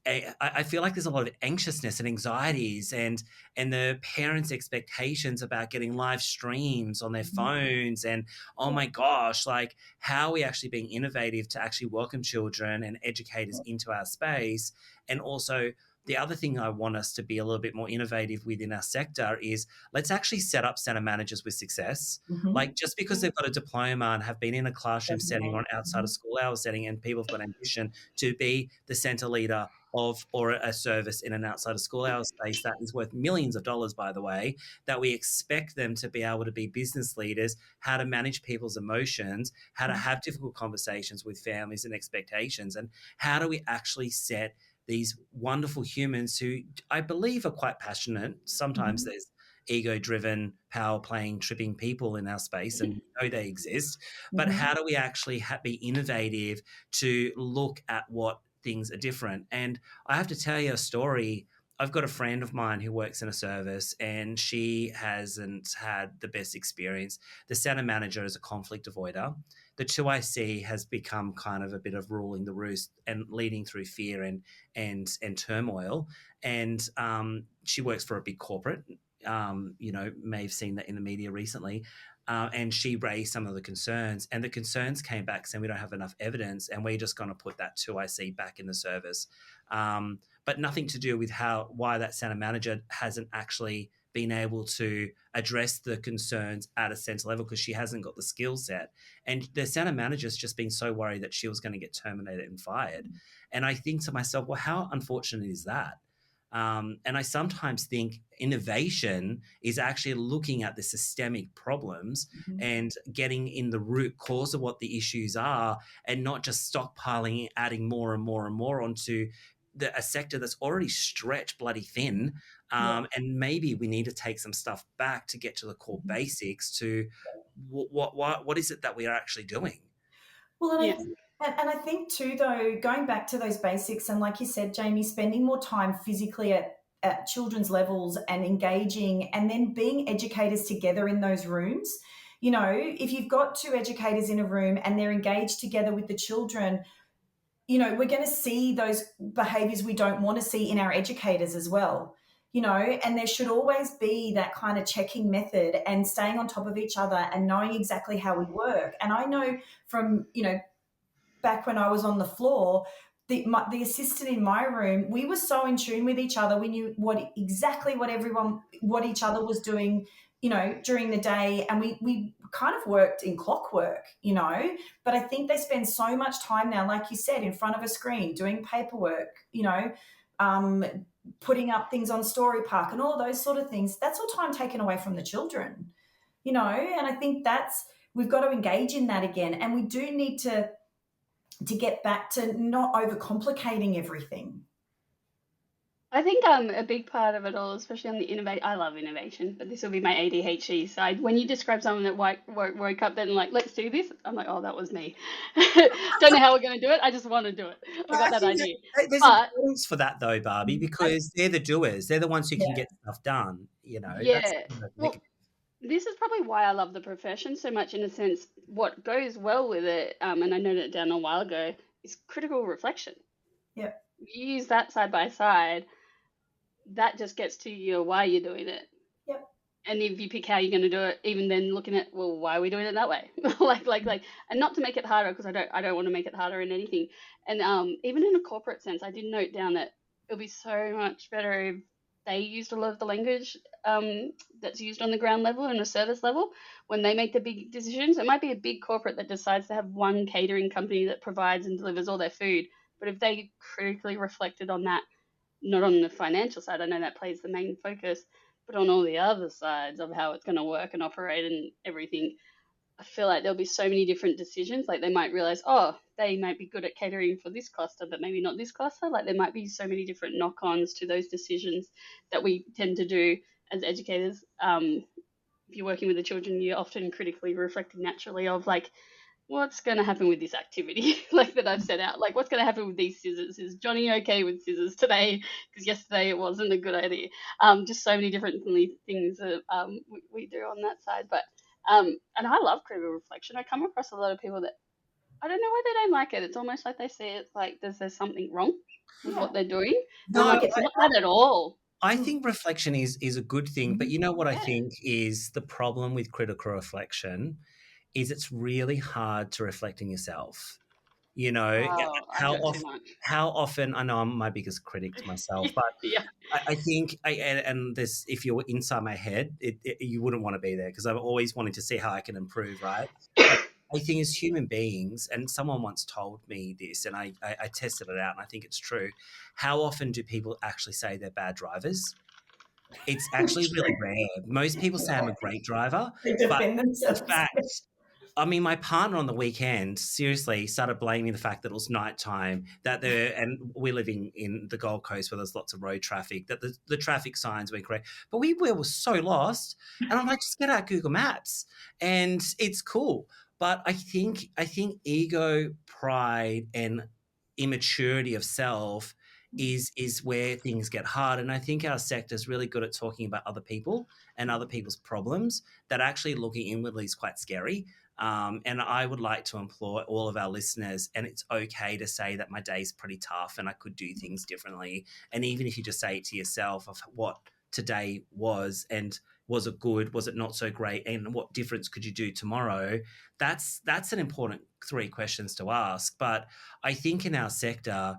I feel like there's a lot of anxiousness and anxieties and the parents' expectations about getting live streams on their mhm. phones and oh Yeah, my gosh, like how are we actually being innovative to actually welcome children and educators yeah. into our space. And also the other thing I want us to be a little bit more innovative within our sector is let's actually set up center managers with success. Mhm. Like just because they've got a diploma and have been in a classroom Doesn't setting or mean. an outside of Mhm. school hour setting and people have got ambition to be the center leader of or a service in an outside of school hour space that is worth millions of dollars, by the way, that we expect them to be able to be business leaders, how to manage people's emotions, how to have difficult conversations with families and expectations, and how do we actually set these wonderful humans who I believe are quite passionate. Sometimes Mhm. there's ego driven, power playing, tripping people in our space, and we know they exist. But Mhm. how do we actually be innovative to look at what things are different? And I have to tell you a story. I've got a friend of mine who works in a service and she hasn't had the best experience. The center manager is a conflict avoider. The 2IC has become kind of a bit of ruling the roost and leading through fear and turmoil. And she works for a big corporate. You know, may have seen that in the media recently. And she raised some of the concerns, and the concerns came back saying we don't have enough evidence, and we're just going to put that 2IC back in the service. But nothing to do with why that center manager hasn't actually been able to address the concerns at a centre level because she hasn't got the skill set. And the center manager's just been so worried that she was going to get terminated and fired. And I think to myself, well, how unfortunate is that? And I sometimes think innovation is actually looking at the systemic problems Mhm. and getting in the root cause of what the issues are and not just stockpiling, adding more and more and more onto a sector that's already stretched bloody thin. Yeah. And maybe we need to take some stuff back to get to the core Mhm. basics to what is it that we are actually doing? Well, Yeah. and I think too, though, going back to those basics, and like you said, Jamie, spending more time physically at children's levels and engaging, and then being educators together in those rooms. You know, if you've got two educators in a room and they're engaged together with the children, you know, we're going to see those behaviors we don't want to see in our educators as well. You know, and there should always be that kind of checking method and staying on top of each other and knowing exactly how we work. And I know from, you know, back when I was on the floor, the assistant in my room, we were so in tune with each other. We knew exactly what each other was doing, you know, during the day, and we kind of worked in clockwork, you know. But I think they spend so much time now, like you said, in front of a screen doing paperwork, you know, um, putting up things on Story Park and all those sort of things. That's all time taken away from the children, you know. And I think we've got to engage in that again, and we do need to get back to not overcomplicating everything. I think a big part of it all, especially on the innovate, I love innovation, but this will be my ADHD side. When you describe someone that woke up then like, let's do this, I'm like, oh, that was me. Don't know how we're going to do it. I just want to do it. I I got that think idea. there's But importance for that though, Barbie, I, because they're the doers. They're the ones who can Yeah. get stuff done. You know, that's yeah, like, well, this is probably why I love the profession so much in a sense. What goes well with it, and I noted it down a while ago, is critical reflection. Yeah. you use that side by side, that just gets to you why you're doing it. Yep. And if you pick how you're going to do it, even then looking at, well, why are we doing it that way? And not to make it harder, because I don't want to make it harder in anything. And even in a corporate sense, I did note down that it would be so much better if they used a lot of the language that's used on the ground level and the service level when they make the big decisions. It might be a big corporate that decides to have one catering company that provides and delivers all their food, but if they critically reflected on that, not on the financial side, I know that plays the main focus, but on all the other sides of how it's going to work and operate and everything, I feel like there'll be so many different decisions. Like they might realize, oh, they might be good at catering for this cluster, but maybe not this cluster. Like there might be so many different knock-ons to those decisions that we tend to do as educators. If you're working with the children, you're often critically reflecting naturally of like, what's going to happen with this activity like that I've set out? Like, what's going to happen with these scissors? Is Johnny okay with scissors today? Because yesterday it wasn't a good idea. Just so many different things that we do on that side. But and I love critical reflection. I come across a lot of people that I don't know why they don't like it. It's almost like they see it like there's something wrong with what they're doing. And I'm No, like, it's not that at all. I think reflection is a good thing, but you know what I Yeah. think is the problem with critical reflection is it's really hard to reflect on yourself. You know, Oh, I how do it too often much. how often I know I'm my biggest critic to myself, but Yeah. I think and this if you're inside my head, you wouldn't want to be there because I'm always wanting to see how I can improve, right? But I think as human beings, and someone once told me this, and I tested it out, and I think it's true. How often do people actually say they're bad drivers? It's actually really rare. Most people say I'm a great driver, They but defend in themselves. fact, I mean, my partner on the weekend seriously started blaming the fact that it was nighttime, that there, and we live in the Gold Coast where there's lots of road traffic, that the traffic signs weren't correct. But we were so lost. And I'm like, just get out Google Maps. And it's cool. But I think ego, pride, and immaturity of self is where things get hard. And I think our sector is really good at talking about other people and other people's problems, that actually looking inwardly is quite scary. And I would like to implore all of our listeners, and it's okay to say that my day's pretty tough and I could do things differently. And even if you just say it to yourself of what today was, and was it good, was it not so great, and what difference could you do tomorrow, that's an important three questions to ask. But I think in our sector,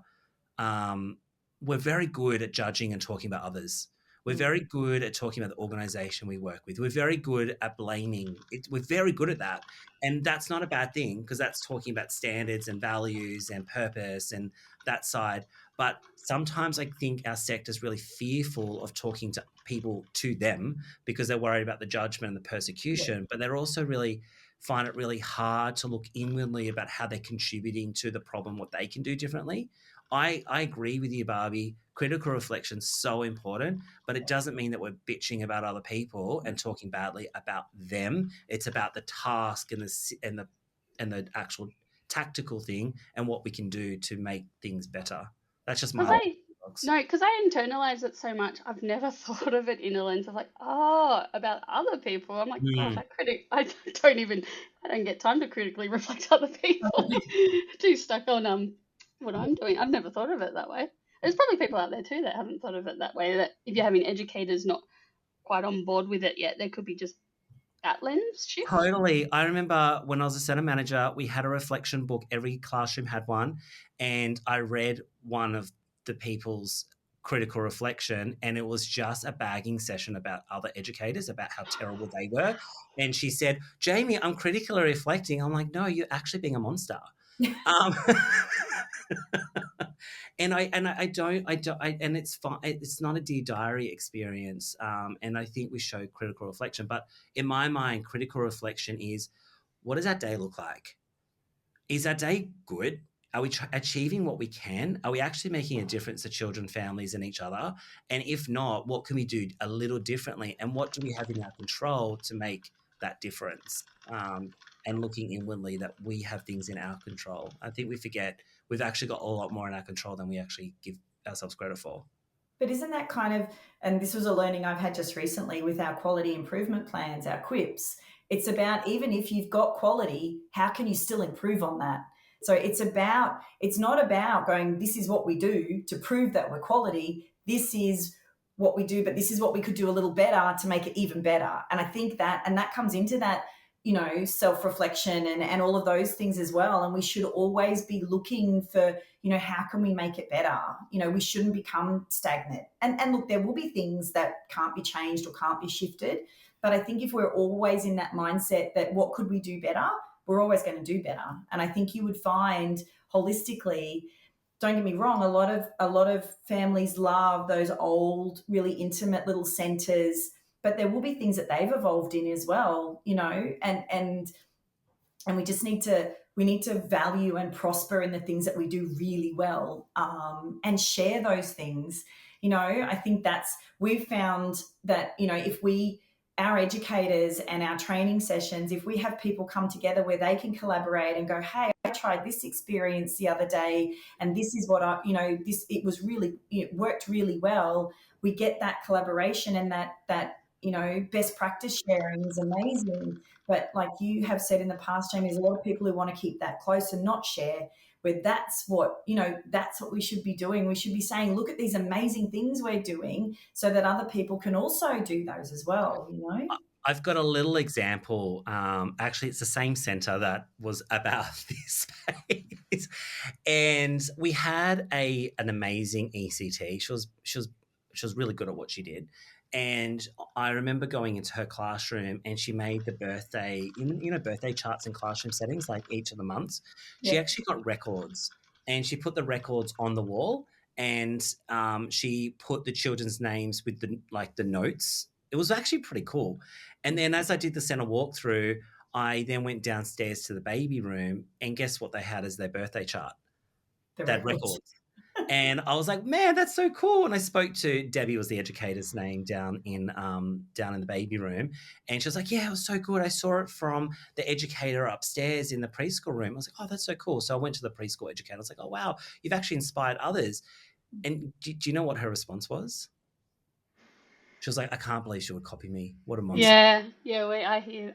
um, we're very good at judging and talking about others. We're very good at talking about the organization we work with. We're very good at blaming. We're very good at that. And that's not a bad thing because that's talking about standards and values and purpose and that side. But sometimes I think our sector is really fearful of talking to people to them because they're worried about the judgment and the persecution. But they're also really find it really hard to look inwardly about how they're contributing to the problem, what they can do differently. I agree with you, Barbie. Critical reflection is so important, but it doesn't mean that we're bitching about other people and talking badly about them. It's about the task and the actual tactical thing and what we can do to make things better. That's just Because my I No, because I internalize it so much. I've never thought of it in a lens of like, oh, about other people. I'm like, gosh, Mm. I don't even, I don't get time to critically reflect other people. Too stuck on what I'm doing. I've never thought of it that way. There's probably people out there too that haven't thought of it that way. That if you're having educators not quite on board with it yet, there could be just that lens shift. Totally. I remember when I was a center manager, we had a reflection book. Every classroom had one. And I read one of the people's critical reflection, and it was just a bagging session about other educators, about how terrible they were. And she said, Jamie, I'm critically reflecting. I'm like, no, you're actually being a monster. Um, and it's fine. It's not a Dear Diary experience. And I think we show critical reflection, but in my mind, critical reflection is, what does our day look like? Is our day good? Are we achieving what we can? Are we actually making a difference to children, families, and each other? And if not, what can we do a little differently? And what do we have in our control to make that difference? And looking inwardly that we have things in our control. I think we forget we've actually got a lot more in our control than we actually give ourselves credit for. But isn't that kind of, and this was a learning I've had just recently with our quality improvement plans, our QIPs, it's about even if you've got quality, how can you still improve on that? So it's not about going, this is what we do to prove that we're quality. This is what we do, but this is what we could do a little better to make it even better. And I think that comes into that, self-reflection and all of those things as well. And we should always be looking for, how can we make it better? We shouldn't become stagnant. And look, there will be things that can't be changed or can't be shifted. But I think if we're always in that mindset that what could we do better, we're always going to do better. And I think you would find holistically, don't get me wrong, a lot of families love those old, really intimate little centers, but there will be things that they've evolved in as well, and we just need to value and prosper in the things that we do really well, and share those things. I think we've found that, if our educators and our training sessions, if we have people come together where they can collaborate and go, hey, I tried this experience the other day and this is what it worked really well. We get that collaboration and that best practice sharing is amazing. But like you have said in the past, Jamie, there's a lot of people who want to keep that close and not share, where that's what we should be doing. We should be saying, look at these amazing things we're doing so that other people can also do those as well, I've got a little example. Actually, it's the same centre that was about this space, and we had an amazing ECT. She was really good at what she did, and I remember going into her classroom, and she made the birthday birthday charts in classroom settings, like each of the months. She actually got records, and she put the records on the wall, and she put the children's names with the notes. It was actually pretty cool. And then as I did the center walkthrough, I then went downstairs to the baby room, and guess what they had as their birthday chart? That record. And I was like, man, that's so cool. And I spoke to Debbie, was the educator's name, down in the baby room. And she was like, yeah, it was so good. I saw it from the educator upstairs in the preschool room. I was like, oh, that's so cool. So I went to the preschool educator. I was like, oh, wow, you've actually inspired others. And do you know what her response was? She was like, I can't believe she would copy me. What a monster. Yeah. I hear.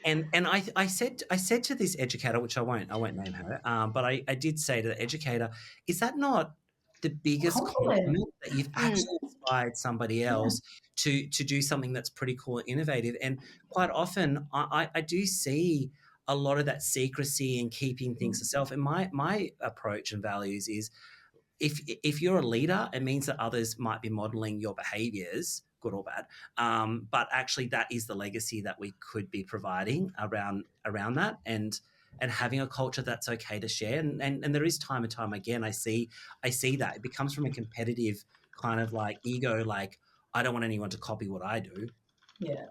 And I said to this educator, which I won't name her, but I did say to the educator, is that not the biggest compliment that you've actually inspired somebody else to do something that's pretty cool and innovative? And quite often I do see a lot of that secrecy and keeping things to self. And my approach and values is, if you're a leader, it means that others might be modeling your behaviors, good or bad. But actually, that is the legacy that we could be providing around that, and having a culture that's okay to share. And there is time and time again, I see that it becomes from a competitive kind of like ego, like I don't want anyone to copy what I do. Yeah.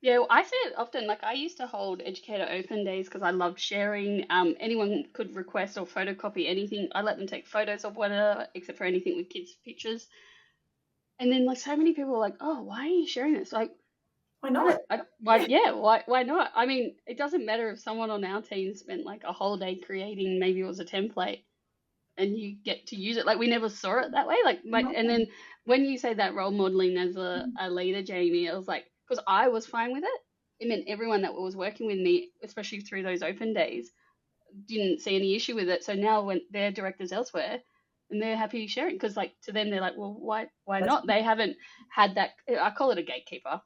Yeah, well, I see it often. Like I used to hold educator open days because I loved sharing. Anyone could request or photocopy anything. I let them take photos of whatever, except for anything with kids' pictures. And then like so many people were like, "Oh, why are you sharing this?" Like, why not? Why not? I mean, it doesn't matter if someone on our team spent like a whole day creating, maybe it was a template, and you get to use it. Like we never saw it that way. And then when you say that role modeling as a leader, Jamie, it was like, because I was fine with it. It meant everyone that was working with me, especially through those open days, didn't see any issue with it. So now when they're directors elsewhere, and they're happy sharing, because like to them they're like, well, why not? They haven't had that. I call it a gatekeeper.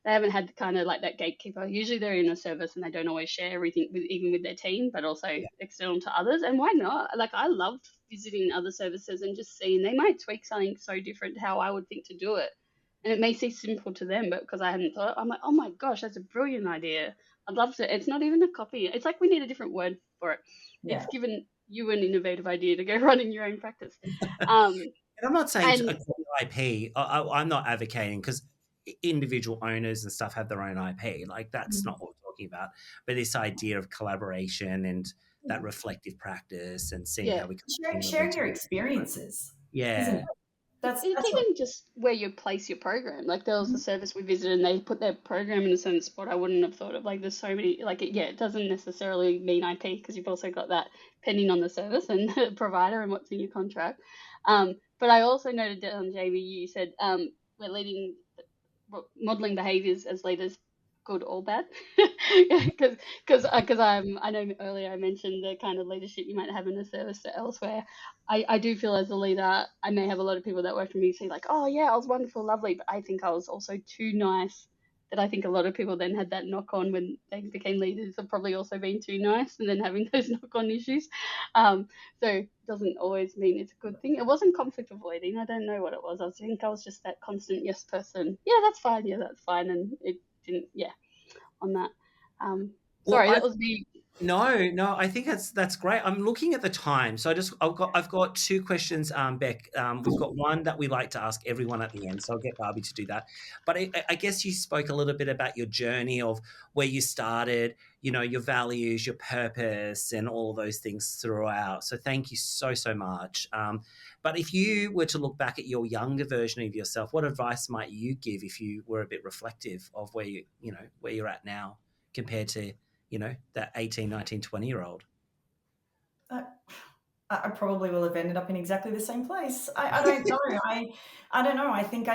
They haven't had kind of like that gatekeeper. Usually they're in a service and they don't always share everything even with their team, but also external to others. And why not? Like I loved visiting other services and just seeing they might tweak something so different to how I would think to do it. And it may seem simple to them, but because I hadn't thought, I'm like, oh my gosh, that's a brilliant idea. I'd love to. It's not even a copy. It's like we need a different word for it. Yeah. It's given you an innovative idea to go running your own practice. And I'm not saying IP. I'm not advocating, because individual owners and stuff have their own IP. Like that's not what we're talking about. But this idea of collaboration and that reflective practice and seeing how we can sharing your experiences. Yeah. That's even just where you place your program. Like there was a service we visited and they put their program in a certain spot I wouldn't have thought of. Like there's so many, like it doesn't necessarily mean IP, because you've also got that depending on the service and the provider and what's in your contract. But I also noted down, Jamie, you said we're modeling behaviours as leaders good or bad, because I know earlier I mentioned the kind of leadership you might have in a service to elsewhere. I do feel as a leader, I may have a lot of people that work for me say like, oh yeah, I was wonderful, lovely, but I think I was also too nice. That I think a lot of people then had that knock on when they became leaders of probably also being too nice and then having those knock on issues. So it doesn't always mean it's a good thing. It wasn't conflict avoiding. I don't know what it was. I think I was just that constant yes person. Yeah, that's fine. Yeah, that's fine. And it didn't, yeah, on that. Well, Sorry, that was me. No, I think that's great. I'm looking at the time, so I've got two questions, Beck. We've got one that we like to ask everyone at the end, so I'll get Barbie to do that. But I guess you spoke a little bit about your journey of where you started, your values, your purpose, and all those things throughout. So thank you so much. But if you were to look back at your younger version of yourself, what advice might you give if you were a bit reflective of where where you're at now compared to that 18, 19, 20-year-old? I probably will have ended up in exactly the same place. I don't know. I don't know. I think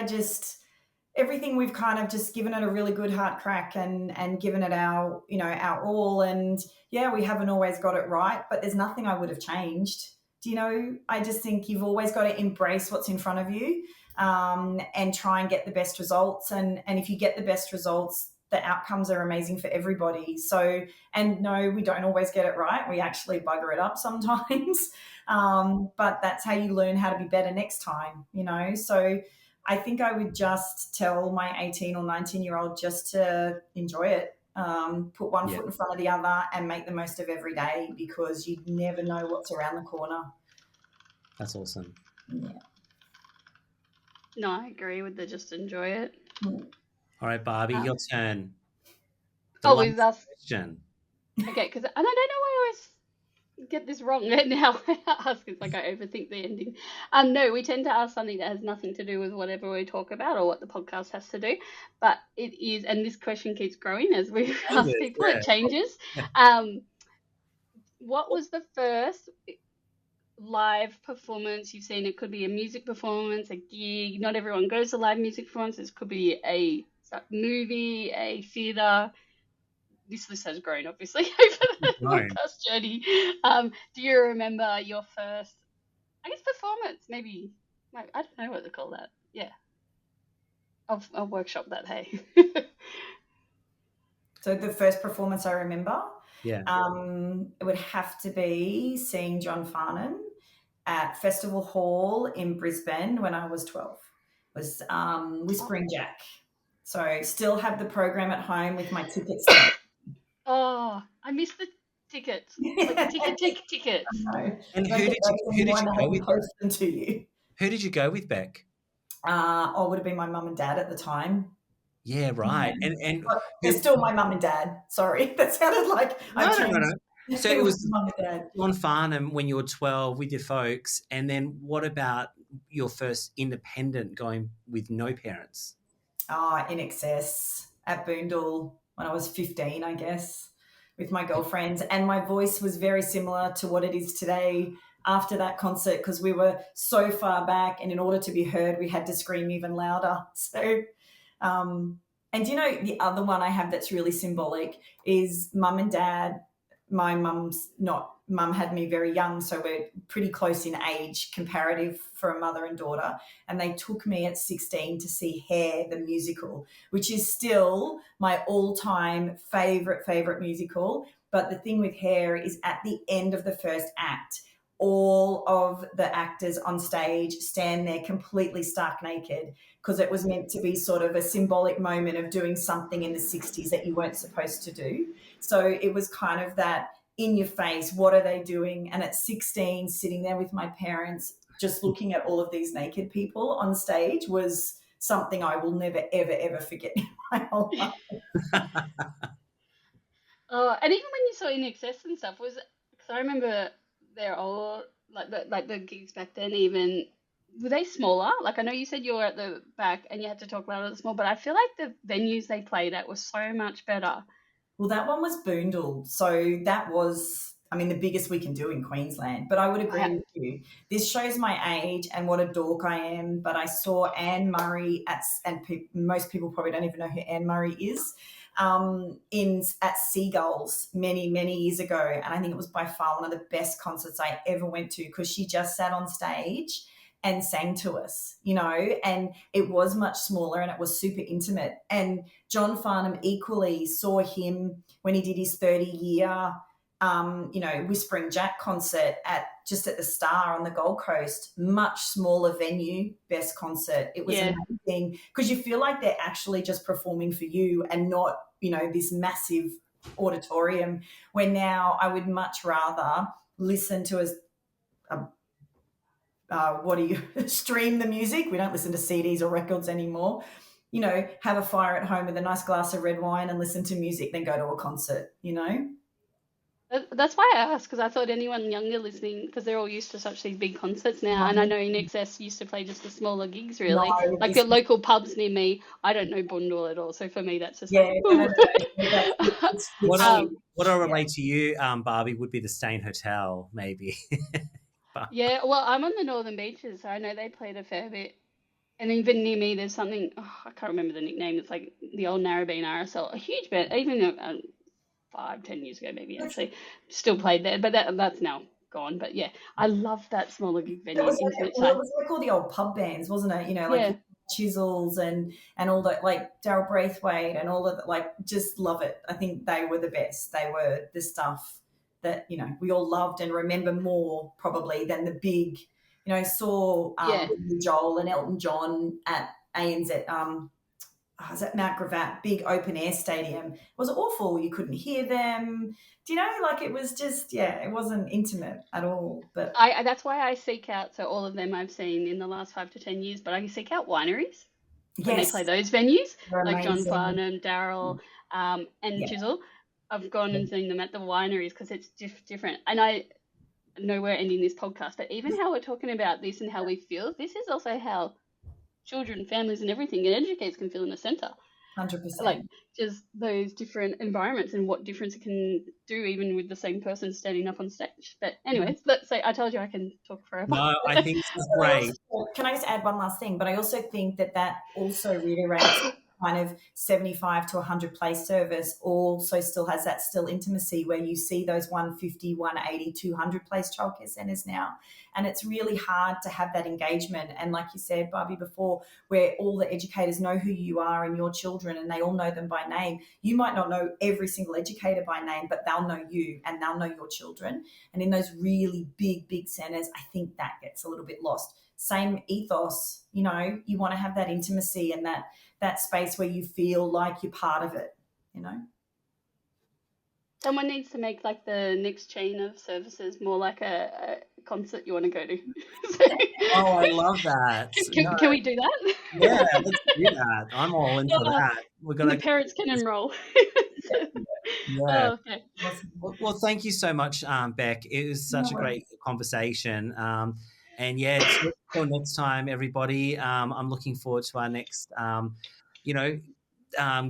everything we've kind of just given it a really good heart crack and given it our all. And yeah, we haven't always got it right, but there's nothing I would have changed. I just think you've always got to embrace what's in front of you, and try and get the best results. And if you get the best results, the outcomes are amazing for everybody. So, and no, we don't always get it right. We actually bugger it up sometimes. But that's how you learn how to be better next time, So I think I would just tell my 18 or 19-year-old just to enjoy it. Put one foot in front of the other and make the most of every day, because you never know what's around the corner. That's awesome. Yeah. No, I agree with the just enjoy it. All right, Barbie, your turn. With us. Question. Okay, and I don't know why I always get this wrong now. I ask, it's like I overthink the ending. No, we tend to ask something that has nothing to do with whatever we talk about or what the podcast has to do. But it is, and this question keeps growing as we ask people. Yeah. It changes. What was the first live performance you've seen? It could be a music performance, a gig. Not everyone goes to live music performances. It could be a movie, a theatre. This list has grown, obviously, over the podcast journey. Do you remember your first, performance? Maybe, I don't know what to call that. Yeah. I'll workshop that, hey. So the first performance I remember, it would have to be seeing John Farnham at Festival Hall in Brisbane when I was 12. It was Whispering Jack. So still have the program at home with my tickets. Oh, I missed the tickets. Like tickets. And who did you go with? Them to you. Who did you go with, Beck? Would have been my mum and dad at the time. Yeah, right. Yeah. And they're still my mum and dad. Sorry, that sounded like no. So it was mum and dad. On Farnham when you were 12 with your folks, and then what about your first independent going with no parents? In excess at Boondall when I was 15, I guess, with my girlfriends. And my voice was very similar to what it is today after that concert, because we were so far back, and in order to be heard, we had to scream even louder. So, and the other one I have that's really symbolic is mum and dad. My mum had me very young, so we're pretty close in age comparative for a mother and daughter. And they took me at 16 to see Hair, the musical, which is still my all-time favorite musical. But the thing with Hair is at the end of the first act, all of the actors on stage stand there completely stark naked, because it was meant to be sort of a symbolic moment of doing something in the 60s that you weren't supposed to do. So it was kind of that in your face, what are they doing? And at 16, sitting there with my parents, just looking at all of these naked people on stage was something I will never, ever, ever forget in my whole life. And even when you saw In Excess and stuff, because I remember they're all like the gigs back then, even were they smaller? Like I know you said you were at the back and you had to talk louder than small, but I feel like the venues they played at were so much better. Well, that one was Boondall, so that was, the biggest we can do in Queensland. But I would agree with you. This shows my age and what a dork I am. But I saw Anne Murray most people probably don't even know who Anne Murray is. at Seagulls many years ago, and I think it was by far one of the best concerts I ever went to, because she just sat on stage and sang to us, and it was much smaller and it was super intimate. And John Farnham equally saw him when he did his 30-year Whispering Jack concert at the Star on the Gold Coast, much smaller venue, best concert. It was amazing, because you feel like they're actually just performing for you and not, this massive auditorium, where now I would much rather listen to stream the music. We don't listen to CDs or records anymore. Have a fire at home with a nice glass of red wine and listen to music than go to a concert, That's why I asked, because I thought anyone younger listening, because they're all used to such these big concerts now, and I know In Excess used to play just the smaller gigs, really. No, like the local pubs near me, I don't know Bundall at all, so for me that's just What I relate to you, Barbie, would be the Stain Hotel, maybe. Yeah, well, I'm on the Northern Beaches, so I know they played a fair bit. And even near me, there's something, I can't remember the nickname, it's like the old Narrabeen RSL, a huge band, even 5-10 years ago maybe, actually, still played there, but that's now gone. But yeah, I love that smaller gig venue. It was like all the old pub bands, wasn't it? Like Chisels and all that, like Daryl Braithwaite and all of that, like, just love it. I think they were the best. They were the stuff that, we all loved and remember more probably than the big, saw Joel and Elton John at ANZ, was at Mount Gravatt, big open air stadium. It was awful. You couldn't hear them. Do you know, like, it was just, it wasn't intimate at all. But that's why I seek out, so all of them I've seen in the last 5 to 10 years, but I seek out wineries when they play those venues. They're like amazing. John Farnham, Daryl, and Chisel. I've gone and seen them at the wineries because it's different. And I know we're ending this podcast, but even how we're talking about this and how we feel, this is also how children, families and everything, and educators can feel in the centre. 100%. Like, just those different environments and what difference it can do even with the same person standing up on stage. But anyways, let's say I told you I can talk forever. No, I think this is great. Can I just add one last thing? But I also think that also reiterates kind of 75 to 100 place service also still has that intimacy, where you see those 150, 180, 200 place childcare centres now. And it's really hard to have that engagement. And like you said, Barbie, before, where all the educators know who you are and your children, and they all know them by name. You might not know every single educator by name, but they'll know you and they'll know your children. And in those really big centres, I think that gets a little bit lost. Same ethos, you want to have that intimacy and that space where you feel like you're part of it, Someone needs to make like the next chain of services more like a concert you want to go to. Oh, I love that. Can we do that? Yeah, let's do that. I'm all in for that. The parents can enroll. Yeah. Oh, okay. Well, thank you so much, Beck. It was such a great conversation. And until next time, everybody. I'm looking forward to our next,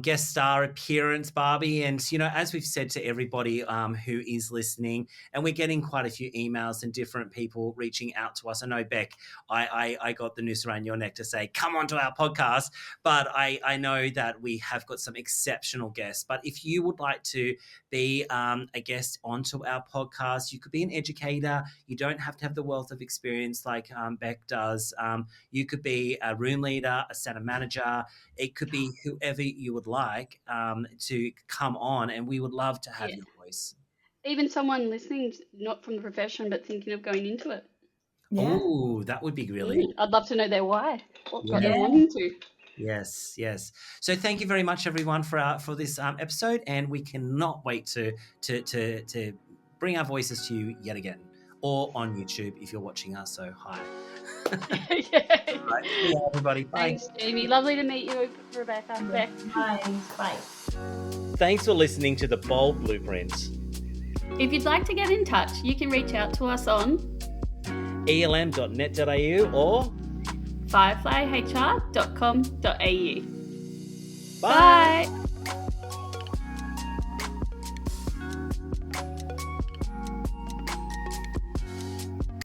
guest star appearance, Barbie. And, as we've said to everybody who is listening, and we're getting quite a few emails and different people reaching out to us. I know, Beck, I got the noose around your neck to say, come on to our podcast, but I know that we have got some exceptional guests. But if you would like to be a guest onto our podcast, you could be an educator. You don't have to have the wealth of experience like Beck does. You could be a room leader, a center manager. It could be whoever you would like to come on, and we would love to have your voice. Even someone listening, not from the profession, but thinking of going into it. Yeah. Oh, that would be really. I'd love to know their why. What got them wanting to. Yes. So thank you very much, everyone, for this episode, and we cannot wait to bring our voices to you yet again, or on YouTube if you're watching us. So hi. Right. Yeah, everybody. Bye. Thanks, Jamie. Lovely to meet you, Rebecca. Beck. Bye. Thanks for listening to The Bold Blueprint. If you'd like to get in touch, you can reach out to us on elm.net.au or fireflyhr.com.au. Bye. Bye.